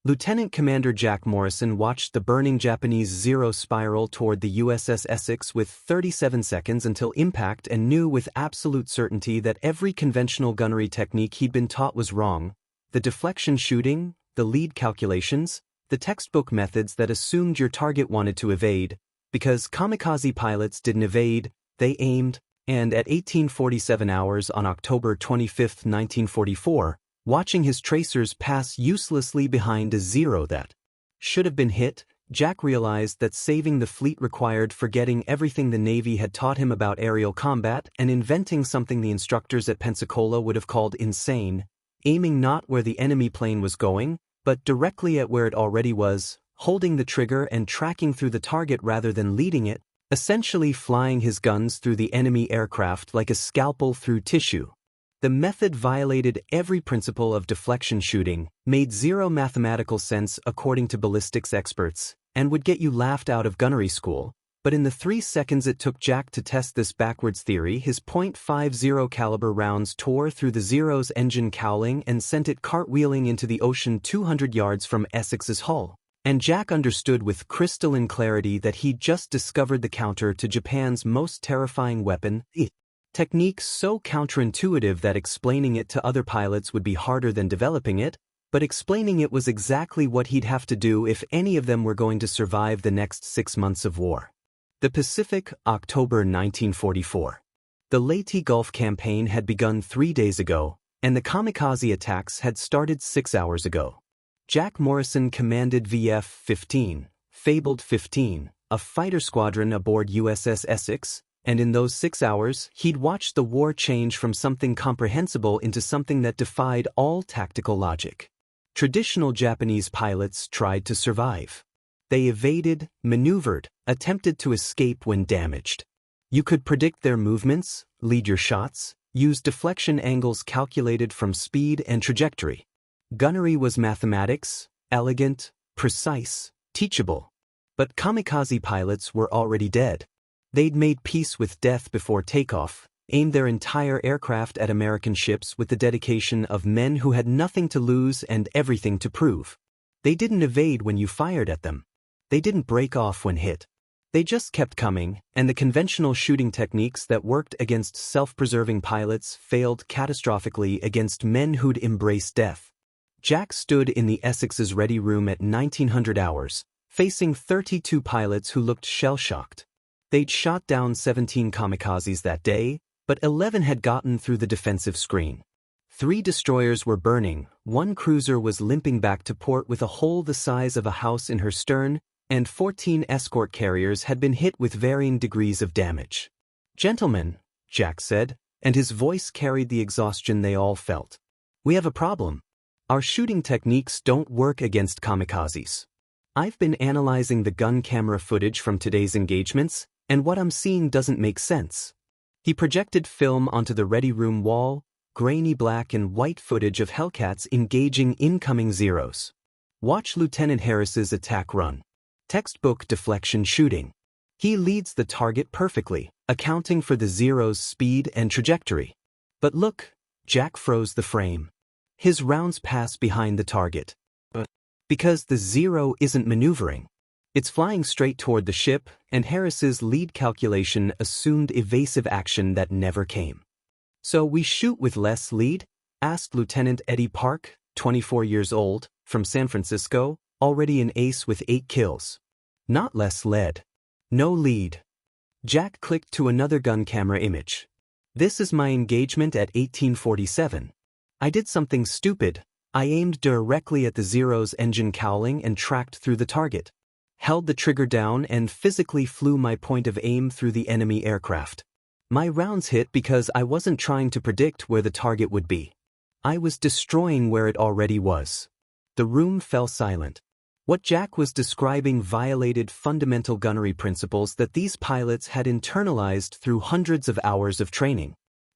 Lieutenant Commander Jack Morrison watched the burning Japanese Zero spiral toward the USS Essex with 37 seconds until impact and knew with absolute certainty that every conventional gunnery technique he'd been taught was wrong. The deflection shooting, the lead calculations, the textbook methods that assumed your target wanted to evade, because kamikaze pilots didn't evade, they aimed, and at 1847 hours on October 25, 1944, watching his tracers pass uselessly behind a Zero that should have been hit, Jack realized that saving the fleet required forgetting everything the Navy had taught him about aerial combat and inventing something the instructors at Pensacola would have called insane, aiming not where the enemy plane was going, but directly at where it already was, holding the trigger and tracking through the target rather than leading it, essentially flying his guns through the enemy aircraft like a scalpel through tissue. The method violated every principle of deflection shooting, made zero mathematical sense according to ballistics experts, and would get you laughed out of gunnery school, but in the 3 seconds it took Jack to test this backwards theory, his .50 caliber rounds tore through the Zero's engine cowling and sent it cartwheeling into the ocean 200 yards from Essex's hull. And Jack understood with crystalline clarity that he'd just discovered the counter to Japan's most terrifying weapon, technique so counterintuitive that explaining it to other pilots would be harder than developing it, but explaining it was exactly what he'd have to do if any of them were going to survive the next 6 months of war. The Pacific, October 1944. The Leyte Gulf campaign had begun 3 days ago, and the kamikaze attacks had started 6 hours ago. Jack Morrison commanded VF-15, fabled 15, a fighter squadron aboard USS Essex, and in those 6 hours, he'd watched the war change from something comprehensible into something that defied all tactical logic. Traditional Japanese pilots tried to survive. They evaded, maneuvered, attempted to escape when damaged. You could predict their movements, lead your shots, use deflection angles calculated from speed and trajectory. Gunnery was mathematics, elegant, precise, teachable. But kamikaze pilots were already dead. They'd made peace with death before takeoff, aimed their entire aircraft at American ships with the dedication of men who had nothing to lose and everything to prove. They didn't evade when you fired at them. They didn't break off when hit. They just kept coming, and the conventional shooting techniques that worked against self-preserving pilots failed catastrophically against men who'd embraced death. Jack stood in the Essex's ready room at 1900 hours, facing 32 pilots who looked shell-shocked. They'd shot down 17 kamikazes that day, but 11 had gotten through the defensive screen. 3 destroyers were burning, 1 cruiser was limping back to port with a hole the size of a house in her stern, and 14 escort carriers had been hit with varying degrees of damage. "Gentlemen," Jack said, and his voice carried the exhaustion they all felt. "We have a problem. Our shooting techniques don't work against kamikazes. I've been analyzing the gun camera footage from today's engagements, and what I'm seeing doesn't make sense." He projected film onto the ready room wall, grainy black and white footage of Hellcats engaging incoming Zeros. "Watch Lieutenant Harris's attack run. Textbook deflection shooting. He leads the target perfectly, accounting for the Zero's speed and trajectory. But look," Jack froze the frame. "His rounds pass behind the target. Because the Zero isn't maneuvering. It's flying straight toward the ship, and Harris's lead calculation assumed evasive action that never came." "So we shoot with less lead?" asked Lieutenant Eddie Park, 24 years old, from San Francisco, already an ace with 8 kills. "Not less lead. No lead." Jack clicked to another gun camera image. "This is my engagement at 1847. I did something stupid. I aimed directly at the Zero's engine cowling and tracked through the target. Held the trigger down and physically flew my point of aim through the enemy aircraft. My rounds hit because I wasn't trying to predict where the target would be. I was destroying where it already was." The room fell silent. What Jack was describing violated fundamental gunnery principles that these pilots had internalized through hundreds of hours of training.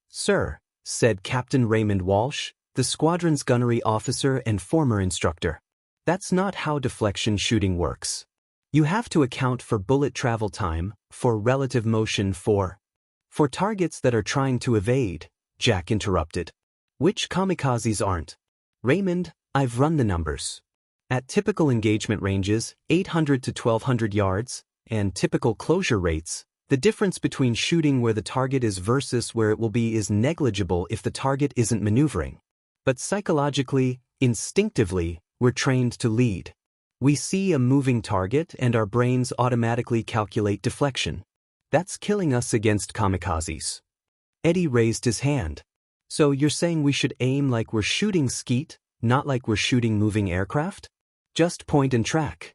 "Sir," said Captain Raymond Walsh, the squadron's gunnery officer and former instructor, "that's not how deflection shooting works. You have to account for bullet travel time, for relative motion, for targets that are trying to evade," Jack interrupted. "Which kamikazes aren't?" "Raymond, I've run the numbers. At typical engagement ranges, 800 to 1200 yards, and typical closure rates, the difference between shooting where the target is versus where it will be is negligible if the target isn't maneuvering. But psychologically, instinctively, we're trained to lead. We see a moving target and our brains automatically calculate deflection. That's killing us against kamikazes. Eddie raised his hand. So you're saying we should aim like we're shooting skeet, not like we're shooting moving aircraft? Just point and track.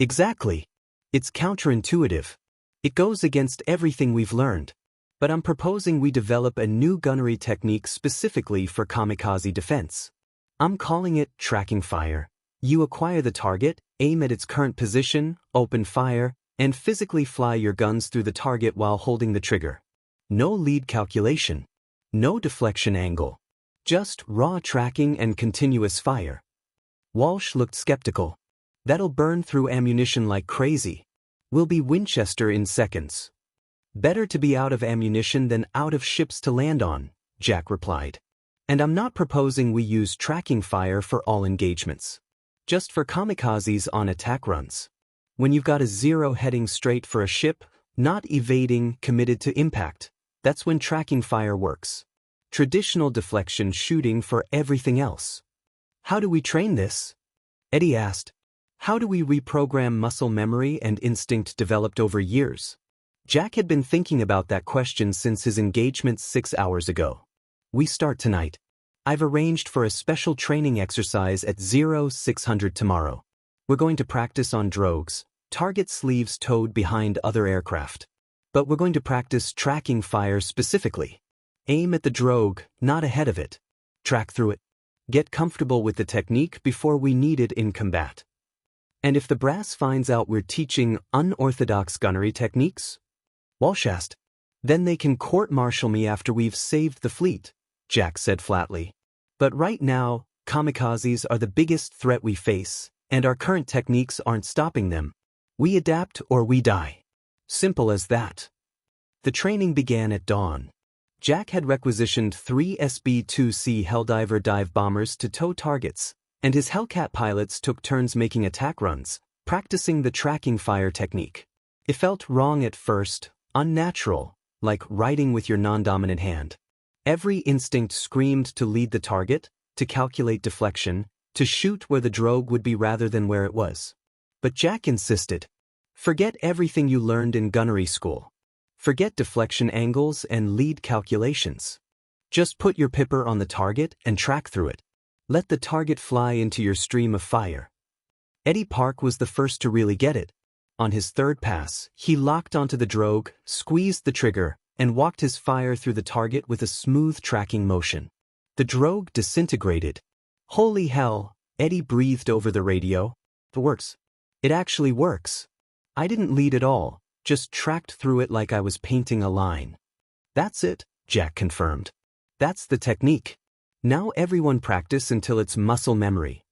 Exactly. It's counterintuitive. It goes against everything we've learned. But I'm proposing we develop a new gunnery technique specifically for kamikaze defense. I'm calling it tracking fire. You acquire the target, aim at its current position, open fire, and physically fly your guns through the target while holding the trigger. No lead calculation. No deflection angle. Just raw tracking and continuous fire. Walsh looked skeptical. That'll burn through ammunition like crazy. We'll be Winchester in seconds. Better to be out of ammunition than out of ships to land on, Jack replied. And I'm not proposing we use tracking fire for all engagements. Just for kamikazes on attack runs. When you've got a zero heading straight for a ship, not evading, committed to impact, that's when tracking fire works. Traditional deflection shooting for everything else. How do we train this? Eddie asked. How do we reprogram muscle memory and instinct developed over years? Jack had been thinking about that question since his engagement 6 hours ago. We start tonight. I've arranged for a special training exercise at 0600 tomorrow. We're going to practice on drogues, target sleeves towed behind other aircraft. But we're going to practice tracking fire specifically. Aim at the drogue, not ahead of it. Track through it. Get comfortable with the technique before we need it in combat. And if the brass finds out we're teaching unorthodox gunnery techniques? Walsh asked. Then they can court-martial me after we've saved the fleet, Jack said flatly. But right now, kamikazes are the biggest threat we face, and our current techniques aren't stopping them. We adapt or we die. Simple as that. The training began at dawn. Jack had requisitioned 3 SB-2C Helldiver dive bombers to tow targets, and his Hellcat pilots took turns making attack runs, practicing the tracking fire technique. It felt wrong at first, unnatural, like writing with your non-dominant hand. Every instinct screamed to lead the target, to calculate deflection, to shoot where the drogue would be rather than where it was. But Jack insisted. Forget everything you learned in gunnery school. Forget deflection angles and lead calculations. Just put your pipper on the target and track through it. Let the target fly into your stream of fire. Eddie Park was the first to really get it. On his third pass, he locked onto the drogue, squeezed the trigger, and walked his fire through the target with a smooth tracking motion. The drogue disintegrated. Holy hell, Eddie breathed over the radio. It works. It actually works. I didn't lead at all, just tracked through it like I was painting a line. That's it, Jack confirmed. That's the technique. Now everyone practice until it's muscle memory.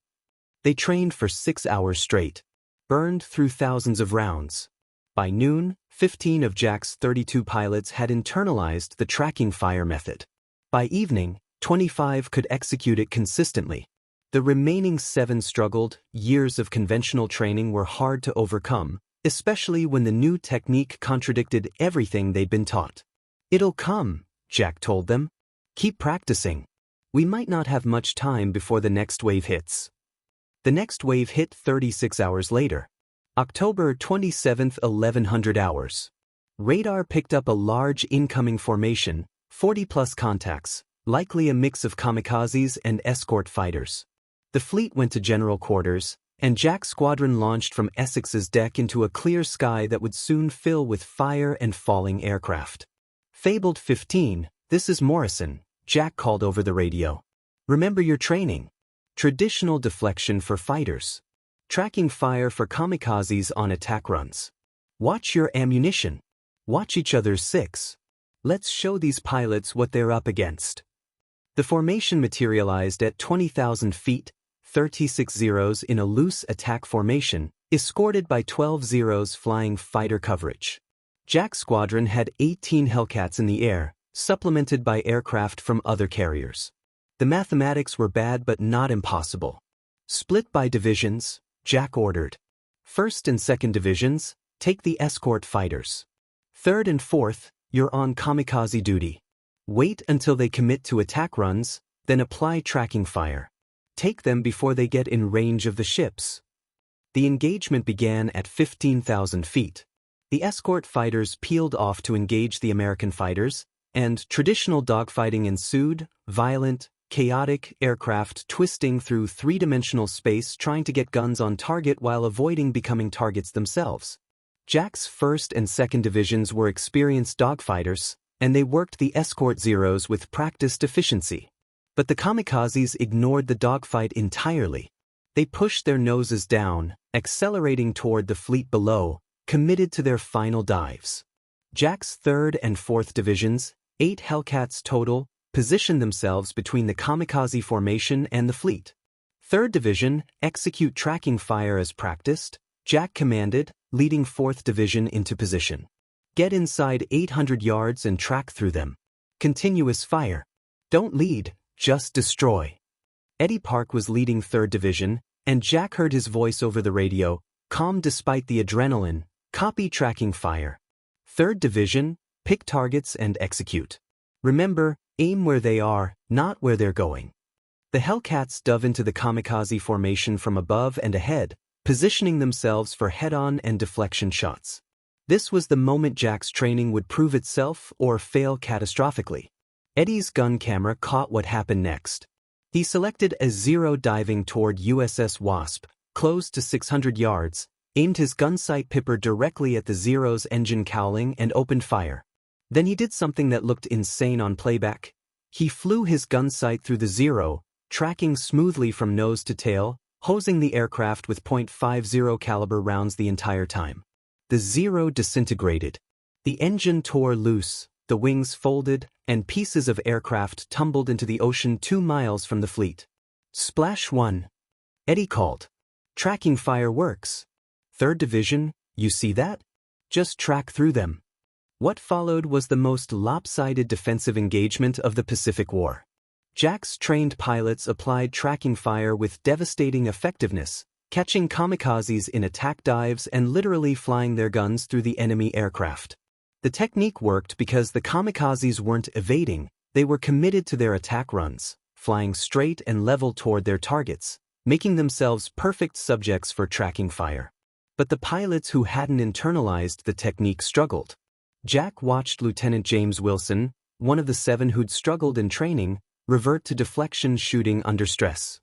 They trained for 6 hours straight, burned through thousands of rounds. By noon, 15 of Jack's 32 pilots had internalized the tracking fire method. By evening, 25 could execute it consistently. The remaining 7 struggled. Years of conventional training were hard to overcome, especially when the new technique contradicted everything they'd been taught. It'll come, Jack told them. Keep practicing. We might not have much time before the next wave hits. The next wave hit 36 hours later. October 27, 1100 hours. Radar picked up a large incoming formation, 40-plus contacts, likely a mix of kamikazes and escort fighters. The fleet went to general quarters, and Jack's squadron launched from Essex's deck into a clear sky that would soon fill with fire and falling aircraft. Fabled 15, this is Morrison, Jack called over the radio. Remember your training. Traditional deflection for fighters. Tracking fire for kamikazes on attack runs. Watch your ammunition. Watch each other's 6. Let's show these pilots what they're up against. The formation materialized at 20,000 feet, 36 zeros in a loose attack formation, escorted by 12 zeros flying fighter coverage. Jack's squadron had 18 Hellcats in the air, supplemented by aircraft from other carriers. The mathematics were bad but not impossible. Split by divisions, Jack ordered. 1st and 2nd Divisions, take the escort fighters. 3rd and 4th, you're on kamikaze duty. Wait until they commit to attack runs, then apply tracking fire. Take them before they get in range of the ships. The engagement began at 15,000 feet. The escort fighters peeled off to engage the American fighters, and traditional dogfighting ensued, violent, chaotic aircraft twisting through three-dimensional space trying to get guns on target while avoiding becoming targets themselves. Jack's 1st and 2nd Divisions were experienced dogfighters, and they worked the escort Zeros with practiced efficiency. But the kamikazes ignored the dogfight entirely. They pushed their noses down, accelerating toward the fleet below, committed to their final dives. Jack's 3rd and 4th Divisions, 8 Hellcats total, positioned themselves between the kamikaze formation and the fleet. 3rd Division, execute tracking fire as practiced. Jack commanded, leading 4th Division into position. Get inside 800 yards and track through them. Continuous fire. Don't lead, just destroy. Eddie Park was leading 3rd Division, and Jack heard his voice over the radio, calm despite the adrenaline, copy tracking fire. 3rd Division, pick targets and execute. Remember, aim where they are, not where they're going. The Hellcats dove into the kamikaze formation from above and ahead, positioning themselves for head-on and deflection shots. This was the moment Jack's training would prove itself or fail catastrophically. Eddie's gun camera caught what happened next. He selected a Zero diving toward USS Wasp, close to 600 yards, aimed his gun sight pipper directly at the Zero's engine cowling and opened fire. Then he did something that looked insane on playback. He flew his gun sight through the Zero, tracking smoothly from nose to tail, hosing the aircraft with .50 caliber rounds the entire time. The Zero disintegrated. The engine tore loose, the wings folded, and pieces of aircraft tumbled into the ocean 2 miles from the fleet. Splash 1. Eddie called. Tracking fire works. 3rd Division, you see that? Just track through them. What followed was the most lopsided defensive engagement of the Pacific War. Jack's trained pilots applied tracking fire with devastating effectiveness, catching kamikazes in attack dives and literally flying their guns through the enemy aircraft. The technique worked because the kamikazes weren't evading, they were committed to their attack runs, flying straight and level toward their targets, making themselves perfect subjects for tracking fire. But the pilots who hadn't internalized the technique struggled. Jack watched Lieutenant James Wilson, one of the 7 who'd struggled in training, revert to deflection shooting under stress.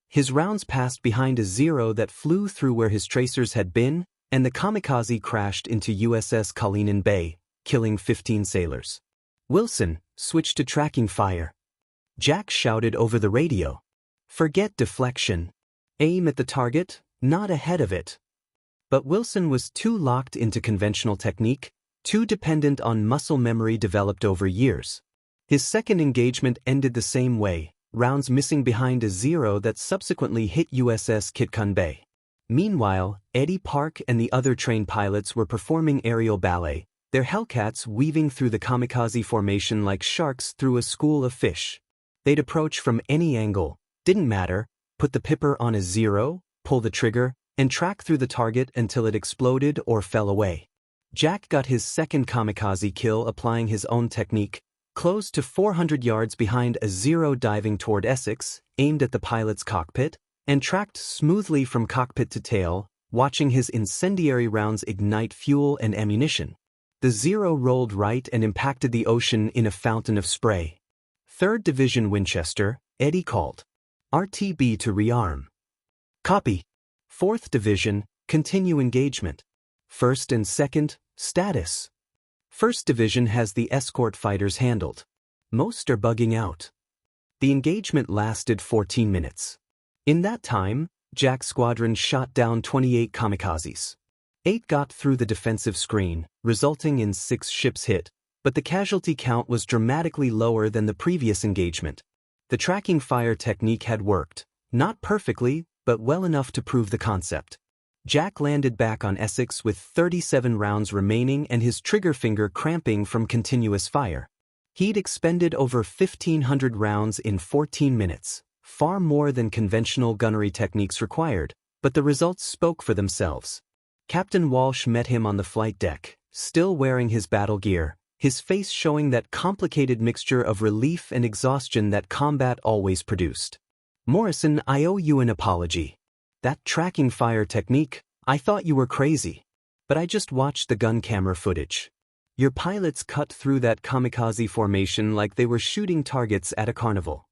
His rounds passed behind a Zero that flew through where his tracers had been, and the kamikaze crashed into USS Kalinin Bay, killing 15 sailors. Wilson switched to tracking fire. Jack shouted over the radio. Forget deflection. Aim at the target, not ahead of it. But Wilson was too locked into conventional technique, too dependent on muscle memory developed over years. His 2nd engagement ended the same way, rounds missing behind a Zero that subsequently hit USS Kitcun Bay. Meanwhile, Eddie Park and the other trained pilots were performing aerial ballet, their Hellcats weaving through the kamikaze formation like sharks through a school of fish. They'd approach from any angle, didn't matter, put the pipper on a Zero, pull the trigger, and track through the target until it exploded or fell away. Jack got his 2nd kamikaze kill applying his own technique, close to 400 yards behind a Zero diving toward Essex, aimed at the pilot's cockpit, and tracked smoothly from cockpit to tail, watching his incendiary rounds ignite fuel and ammunition. The Zero rolled right and impacted the ocean in a fountain of spray. 3rd Division Winchester, Eddie called. RTB to rearm. Copy. 4th Division, continue engagement. 1st and 2nd, status. 1st Division has the escort fighters handled. Most are bugging out. The engagement lasted 14 minutes. In that time, Jack's squadron shot down 28 kamikazes. 8 got through the defensive screen, resulting in 6 ships hit, but the casualty count was dramatically lower than the previous engagement. The tracking fire technique had worked, not perfectly, but well enough to prove the concept. Jack landed back on Essex with 37 rounds remaining and his trigger finger cramping from continuous fire. He'd expended over 1,500 rounds in 14 minutes, far more than conventional gunnery techniques required, but the results spoke for themselves. Captain Walsh met him on the flight deck, still wearing his battle gear, his face showing that complicated mixture of relief and exhaustion that combat always produced. "Morrison, I owe you an apology. That tracking fire technique, I thought you were crazy. But I just watched the gun camera footage. Your pilots cut through that kamikaze formation like they were shooting targets at a carnival."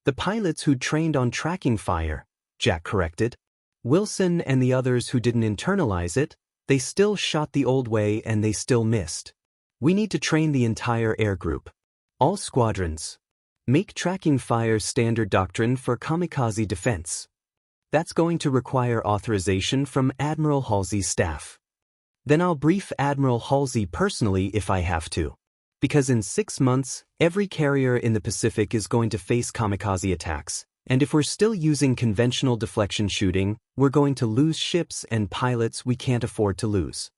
"The pilots who trained on tracking fire," Jack corrected. "Wilson and the others who didn't internalize it, they still shot the old way and they still missed. We need to train the entire air group. All squadrons. Make tracking fire standard doctrine for kamikaze defense. That's going to require authorization from Admiral Halsey's staff. Then I'll brief Admiral Halsey personally if I have to. Because in 6 months, every carrier in the Pacific is going to face kamikaze attacks, and if we're still using conventional deflection shooting, we're going to lose ships and pilots we can't afford to lose."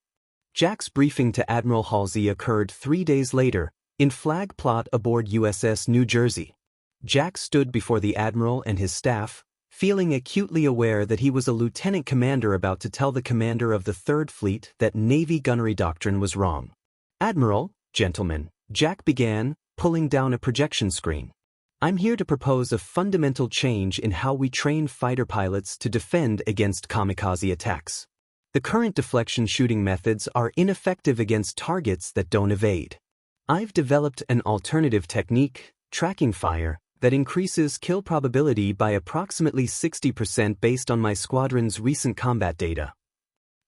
Jack's briefing to Admiral Halsey occurred 3 days later, in flag plot aboard USS New Jersey. Jack stood before the Admiral and his staff, feeling acutely aware that he was a lieutenant commander about to tell the commander of the Third Fleet that Navy gunnery doctrine was wrong. "Admiral, gentlemen," Jack began, pulling down a projection screen. "I'm here to propose a fundamental change in how we train fighter pilots to defend against kamikaze attacks. The current deflection shooting methods are ineffective against targets that don't evade. I've developed an alternative technique, tracking fire, that increases kill probability by approximately 60% based on my squadron's recent combat data."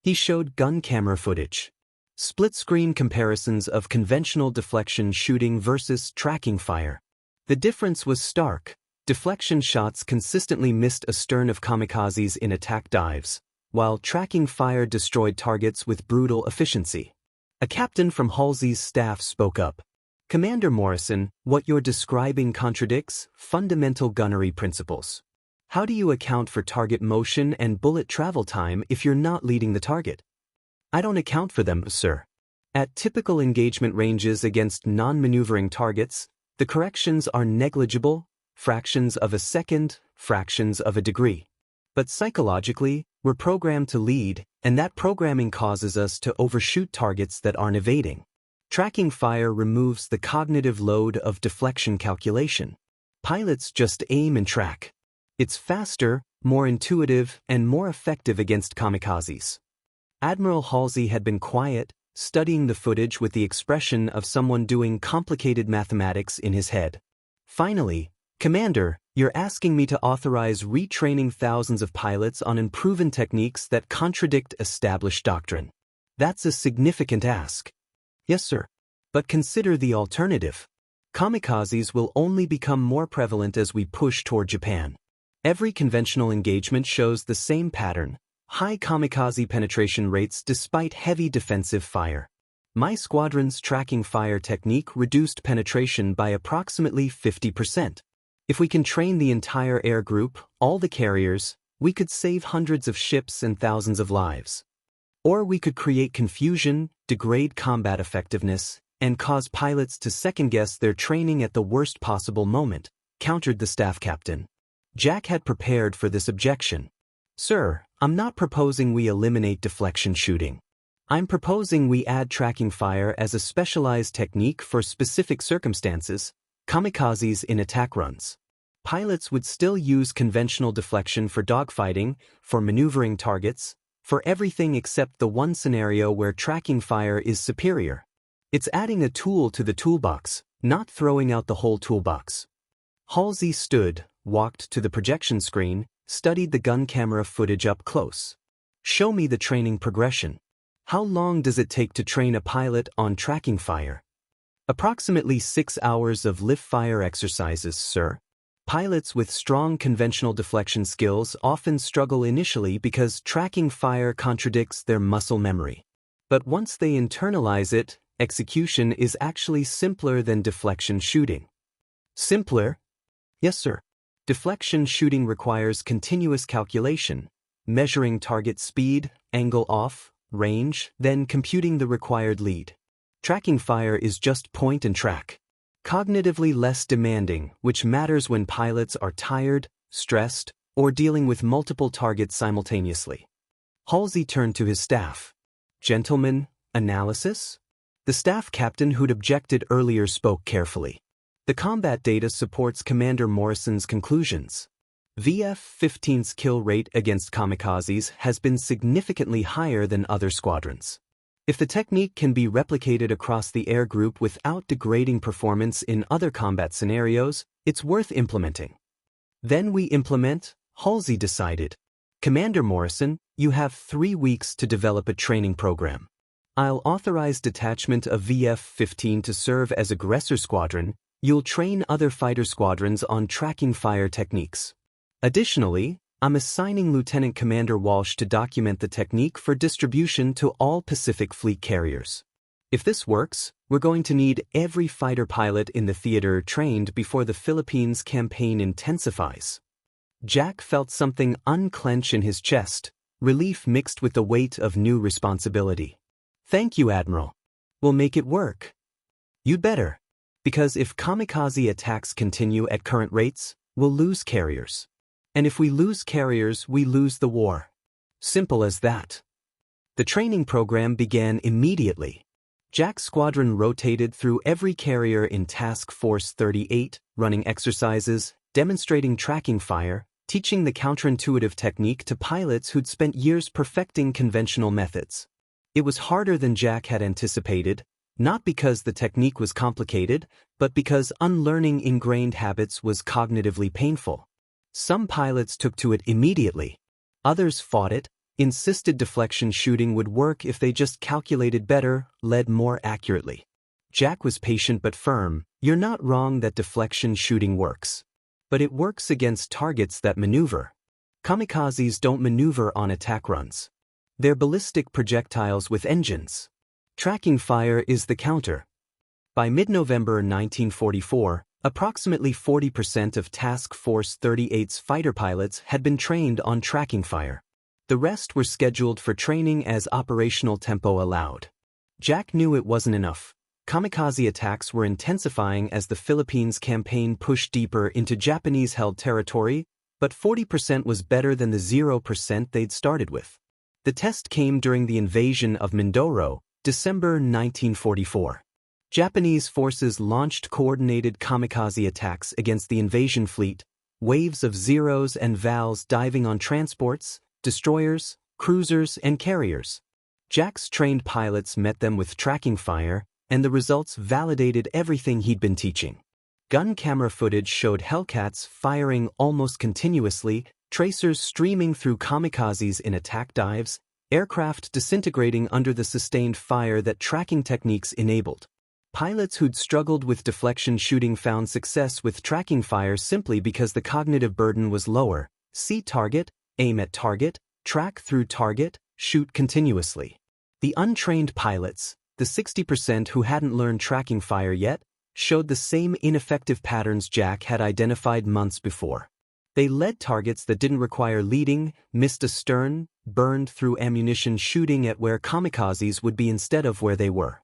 He showed gun camera footage. Split-screen comparisons of conventional deflection shooting versus tracking fire. The difference was stark. Deflection shots consistently missed astern of kamikazes in attack dives, while tracking fire destroyed targets with brutal efficiency. A captain from Halsey's staff spoke up. "Commander Morrison, what you're describing contradicts fundamental gunnery principles. How do you account for target motion and bullet travel time if you're not leading the target?" "I don't account for them, sir. At typical engagement ranges against non-maneuvering targets, the corrections are negligible, fractions of a second, fractions of a degree. But psychologically, we're programmed to lead, and that programming causes us to overshoot targets that aren't evading. Tracking fire removes the cognitive load of deflection calculation. Pilots just aim and track. It's faster, more intuitive, and more effective against kamikazes." Admiral Halsey had been quiet, studying the footage with the expression of someone doing complicated mathematics in his head. Finally, "Commander, you're asking me to authorize retraining thousands of pilots on unproven techniques that contradict established doctrine. That's a significant ask." "Yes, sir. But consider the alternative. Kamikazes will only become more prevalent as we push toward Japan. Every conventional engagement shows the same pattern, high kamikaze penetration rates despite heavy defensive fire. My squadron's tracking fire technique reduced penetration by approximately 50%. If we can train the entire air group, all the carriers, we could save hundreds of ships and thousands of lives. Or we could create confusion, degrade combat effectiveness, and cause pilots to second-guess their training at the worst possible moment," countered the staff captain. Jack had prepared for this objection. "Sir, I'm not proposing we eliminate deflection shooting. I'm proposing we add tracking fire as a specialized technique for specific circumstances, kamikazes in attack runs. Pilots would still use conventional deflection for dogfighting, for maneuvering targets, for everything except the one scenario where tracking fire is superior. It's adding a tool to the toolbox, not throwing out the whole toolbox." Halsey stood, walked to the projection screen, studied the gun camera footage up close. "Show me the training progression. How long does it take to train a pilot on tracking fire?" "Approximately 6 hours of live fire exercises, sir. Pilots with strong conventional deflection skills often struggle initially because tracking fire contradicts their muscle memory. But once they internalize it, execution is actually simpler than deflection shooting." "Simpler?" "Yes, sir. Deflection shooting requires continuous calculation, measuring target speed, angle off, range, then computing the required lead. Tracking fire is just point and track. Cognitively less demanding, which matters when pilots are tired, stressed, or dealing with multiple targets simultaneously. Halsey turned to his staff. "Gentlemen, analysis?" The staff captain who'd objected earlier spoke carefully. "The combat data supports Commander Morrison's conclusions. VF-15's kill rate against kamikazes has been significantly higher than other squadrons. If the technique can be replicated across the air group without degrading performance in other combat scenarios, it's worth implementing." "Then we implement," Halsey decided. "Commander Morrison, you have 3 weeks to develop a training program. I'll authorize detachment of VF-15 to serve as aggressor squadron. You'll train other fighter squadrons on tracking fire techniques. Additionally, I'm assigning Lieutenant Commander Walsh to document the technique for distribution to all Pacific Fleet carriers. If this works, we're going to need every fighter pilot in the theater trained before the Philippines campaign intensifies." Jack felt something unclench in his chest, relief mixed with the weight of new responsibility. "Thank you, Admiral. We'll make it work." "You'd better. Because if kamikaze attacks continue at current rates, we'll lose carriers. And if we lose carriers, we lose the war. Simple as that." The training program began immediately. Jack's squadron rotated through every carrier in Task Force 38, running exercises, demonstrating tracking fire, teaching the counterintuitive technique to pilots who'd spent years perfecting conventional methods. It was harder than Jack had anticipated, not because the technique was complicated, but because unlearning ingrained habits was cognitively painful. Some pilots took to it immediately. Others fought it, insisted deflection shooting would work if they just calculated better, led more accurately. Jack was patient but firm. "You're not wrong that deflection shooting works. But it works against targets that maneuver. Kamikazes don't maneuver on attack runs. They're ballistic projectiles with engines. Tracking fire is the counter." By mid-November 1944, approximately 40% of Task Force 38's fighter pilots had been trained on tracking fire. The rest were scheduled for training as operational tempo allowed. Jack knew it wasn't enough. Kamikaze attacks were intensifying as the Philippines campaign pushed deeper into Japanese-held territory, but 40% was better than the 0% they'd started with. The test came during the invasion of Mindoro, December 1944. Japanese forces launched coordinated kamikaze attacks against the invasion fleet, waves of Zeros and Vals diving on transports, destroyers, cruisers, and carriers. Jack's trained pilots met them with tracking fire, and the results validated everything he'd been teaching. Gun camera footage showed Hellcats firing almost continuously, tracers streaming through kamikazes in attack dives, aircraft disintegrating under the sustained fire that tracking techniques enabled. Pilots who'd struggled with deflection shooting found success with tracking fire simply because the cognitive burden was lower. See target, aim at target, track through target, shoot continuously. The untrained pilots, the 60% who hadn't learned tracking fire yet, showed the same ineffective patterns Jack had identified months before. They led targets that didn't require leading, missed astern, burned through ammunition shooting at where kamikazes would be instead of where they were.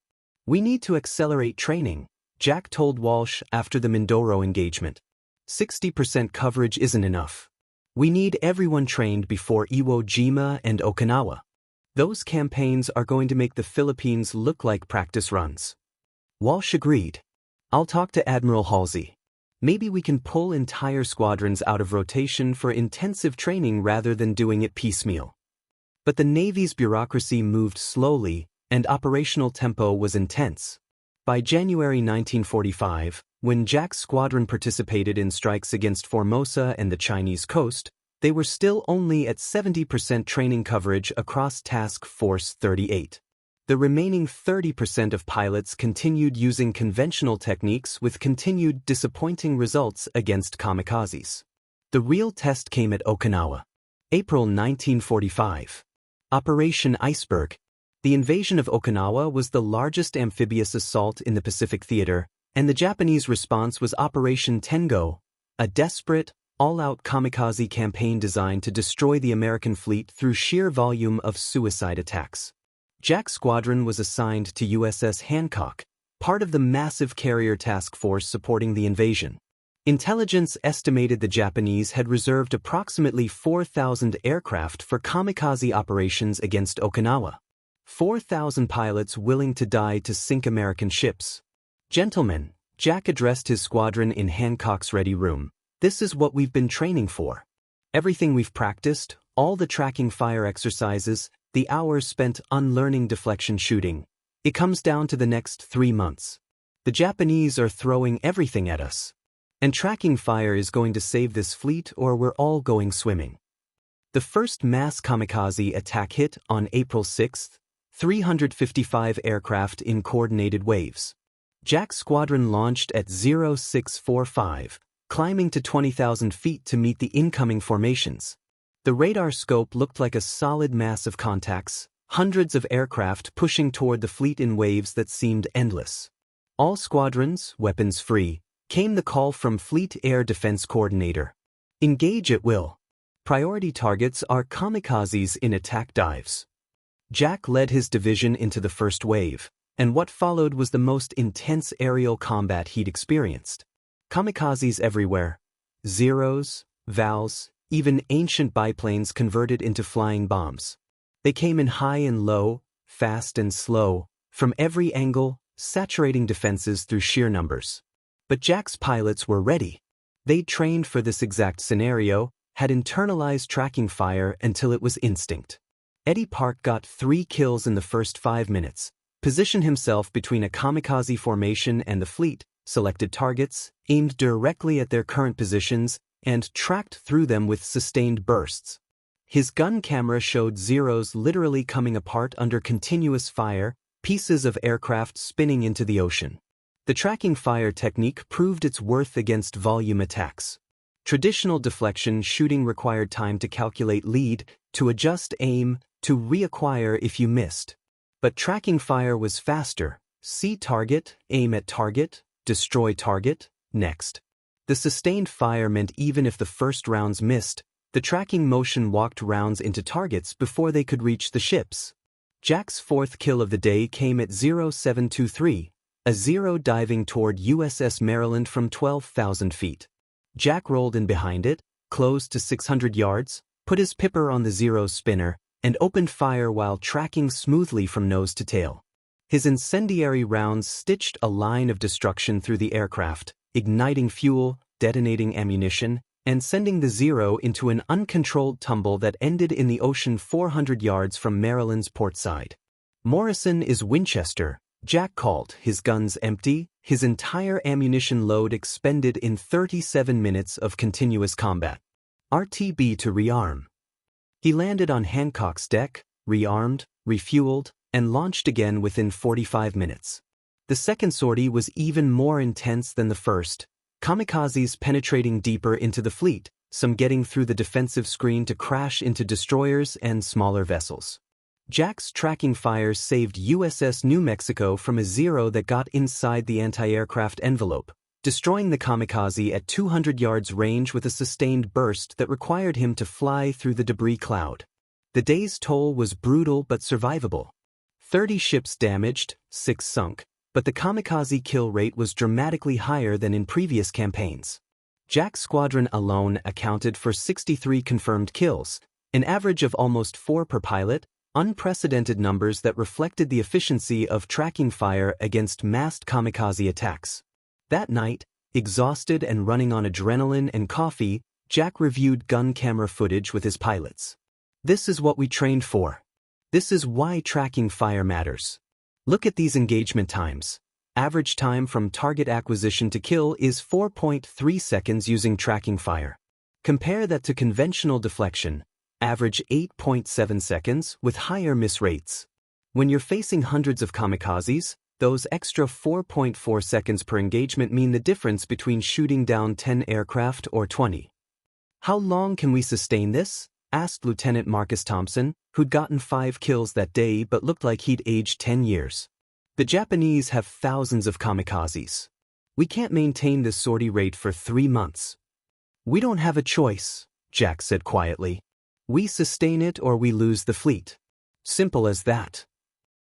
"We need to accelerate training," Jack told Walsh after the Mindoro engagement. 60% coverage isn't enough. We need everyone trained before Iwo Jima and Okinawa. Those campaigns are going to make the Philippines look like practice runs." Walsh agreed. "I'll talk to Admiral Halsey. Maybe we can pull entire squadrons out of rotation for intensive training rather than doing it piecemeal." But the Navy's bureaucracy moved slowly, and operational tempo was intense. By January 1945, when Jack's squadron participated in strikes against Formosa and the Chinese coast, they were still only at 70% training coverage across Task Force 38. The remaining 30% of pilots continued using conventional techniques with continued disappointing results against kamikazes. The real test came at Okinawa. April 1945. Operation Iceberg. The invasion of Okinawa was the largest amphibious assault in the Pacific Theater, and the Japanese response was Operation Tengo, a desperate, all-out kamikaze campaign designed to destroy the American fleet through sheer volume of suicide attacks. Jack's squadron was assigned to USS Hancock, part of the massive carrier task force supporting the invasion. Intelligence estimated the Japanese had reserved approximately 4,000 aircraft for kamikaze operations against Okinawa. 4,000 pilots willing to die to sink American ships. "Gentlemen," Jack addressed his squadron in Hancock's ready room, "this is what we've been training for. Everything we've practiced, all the tracking fire exercises, the hours spent unlearning deflection shooting. It comes down to the next 3 months. The Japanese are throwing everything at us. And tracking fire is going to save this fleet, or we're all going swimming." The first mass kamikaze attack hit on April 6, 355 aircraft in coordinated waves. Jack's squadron launched at 0645, climbing to 20,000 feet to meet the incoming formations. The radar scope looked like a solid mass of contacts, hundreds of aircraft pushing toward the fleet in waves that seemed endless. All squadrons, weapons free, came the call from Fleet Air Defense Coordinator. "Engage at will. Priority targets are kamikazes in attack dives." Jack led his division into the first wave, and what followed was the most intense aerial combat he'd experienced. Kamikazes everywhere. Zeros, Vals, even ancient biplanes converted into flying bombs. They came in high and low, fast and slow, from every angle, saturating defenses through sheer numbers. But Jack's pilots were ready. They'd trained for this exact scenario, had internalized tracking fire until it was instinct. Eddie Park got 3 kills in the first 5 minutes, positioned himself between a kamikaze formation and the fleet, selected targets, aimed directly at their current positions, and tracked through them with sustained bursts. His gun camera showed Zeros literally coming apart under continuous fire, pieces of aircraft spinning into the ocean. The tracking fire technique proved its worth against volume attacks. Traditional deflection shooting required time to calculate lead, to adjust aim, to reacquire if you missed. But tracking fire was faster. See target, aim at target, destroy target, next. The sustained fire meant even if the first rounds missed, the tracking motion walked rounds into targets before they could reach the ships. Jack's 4th kill of the day came at 0723. A Zero diving toward USS Maryland from 12,000 feet. Jack rolled in behind it, closed to 600 yards, put his pipper on the Zero's spinner, and opened fire while tracking smoothly from nose to tail. His incendiary rounds stitched a line of destruction through the aircraft, igniting fuel, detonating ammunition, and sending the Zero into an uncontrolled tumble that ended in the ocean 400 yards from Maryland's port side. "Morrison is Winchester," Jack called, his guns empty, his entire ammunition load expended in 37 minutes of continuous combat. "RTB to rearm." He landed on Hancock's deck, rearmed, refueled, and launched again within 45 minutes. The second sortie was even more intense than the first, kamikazes penetrating deeper into the fleet, some getting through the defensive screen to crash into destroyers and smaller vessels. Jack's tracking fire saved USS New Mexico from a Zero that got inside the anti-aircraft envelope, destroying the kamikaze at 200 yards range with a sustained burst that required him to fly through the debris cloud. The day's toll was brutal but survivable. 30 ships damaged, 6 sunk, but the kamikaze kill rate was dramatically higher than in previous campaigns. Jack's squadron alone accounted for 63 confirmed kills, an average of almost 4 per pilot, unprecedented numbers that reflected the efficiency of tracking fire against massed kamikaze attacks. That night, exhausted and running on adrenaline and coffee, Jack reviewed gun camera footage with his pilots. "This is what we trained for. This is why tracking fire matters. Look at these engagement times. Average time from target acquisition to kill is 4.3 seconds using tracking fire. Compare that to conventional deflection, average 8.7 seconds with higher miss rates. When you're facing hundreds of kamikazes, those extra 4.4 seconds per engagement mean the difference between shooting down 10 aircraft or 20. "How long can we sustain this?" asked Lieutenant Marcus Thompson, who'd gotten 5 kills that day but looked like he'd aged 10 years. "The Japanese have thousands of kamikazes. We can't maintain this sortie rate for 3 months." "We don't have a choice," Jack said quietly. "We sustain it or we lose the fleet. Simple as that."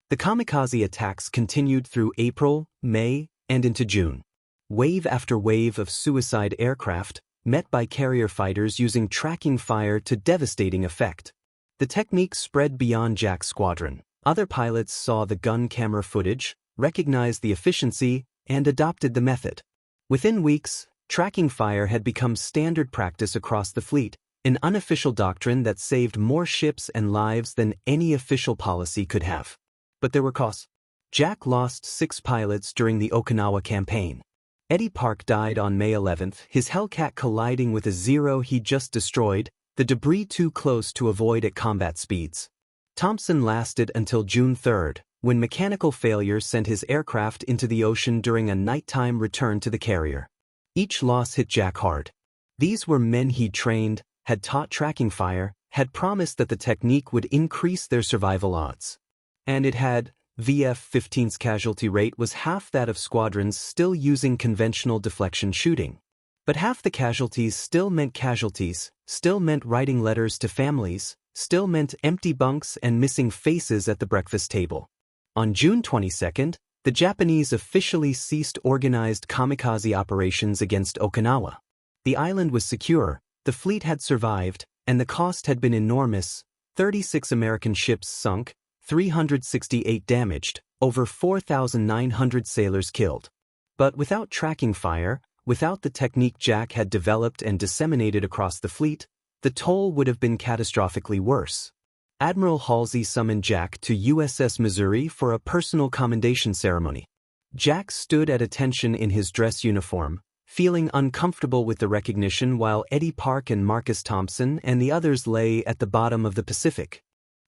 The kamikaze attacks continued through April, May, and into June. Wave after wave of suicide aircraft, met by carrier fighters using tracking fire to devastating effect. The technique spread beyond Jack's squadron. Other pilots saw the gun camera footage, recognized the efficiency, and adopted the method. Within weeks, tracking fire had become standard practice across the fleet, an unofficial doctrine that saved more ships and lives than any official policy could have. But there were costs. Jack lost 6 pilots during the Okinawa campaign. Eddie Park died on May 11th, his Hellcat colliding with a Zero he just destroyed, the debris too close to avoid at combat speeds. Thompson lasted until June 3rd, when mechanical failure sent his aircraft into the ocean during a nighttime return to the carrier. Each loss hit Jack hard. These were men he'd trained, had taught tracking fire, had promised that the technique would increase their survival odds. And it had. VF-15's casualty rate was half that of squadrons still using conventional deflection shooting. But half the casualties still meant casualties, still meant writing letters to families, still meant empty bunks and missing faces at the breakfast table. On June 22nd, the Japanese officially ceased organized kamikaze operations against Okinawa. The island was secure, the fleet had survived, and the cost had been enormous: 36 American ships sunk, 368 damaged, over 4,900 sailors killed. But without tracking fire, without the technique Jack had developed and disseminated across the fleet, the toll would have been catastrophically worse. Admiral Halsey summoned Jack to USS Missouri for a personal commendation ceremony. Jack stood at attention in his dress uniform, feeling uncomfortable with the recognition while Eddie Park and Marcus Thompson and the others lay at the bottom of the Pacific.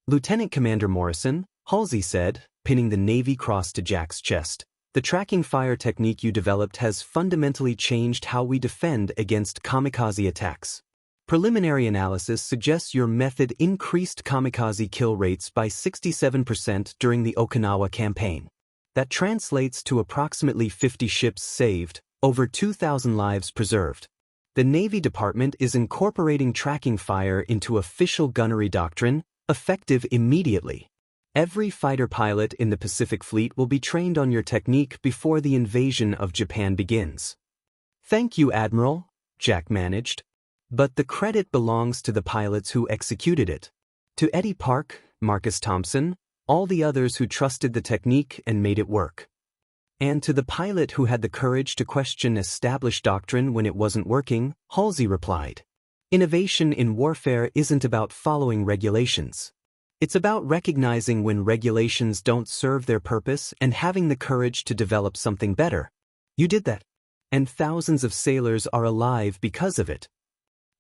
Lieutenant Commander Morrison, Halsey said, pinning the Navy Cross to Jack's chest, the tracking fire technique you developed has fundamentally changed how we defend against kamikaze attacks. Preliminary analysis suggests your method increased kamikaze kill rates by 67% during the Okinawa campaign. That translates to approximately 50 ships saved, over 2,000 lives preserved. The Navy Department is incorporating tracking fire into official gunnery doctrine, effective immediately. Every fighter pilot in the Pacific Fleet will be trained on your technique before the invasion of Japan begins. Thank you, Admiral, Jack managed. But the credit belongs to the pilots who executed it. To Eddie Park, Marcus Thompson, all the others who trusted the technique and made it work. And to the pilot who had the courage to question established doctrine when it wasn't working, Halsey replied. Innovation in warfare isn't about following regulations. It's about recognizing when regulations don't serve their purpose and having the courage to develop something better. You did that. And thousands of sailors are alive because of it.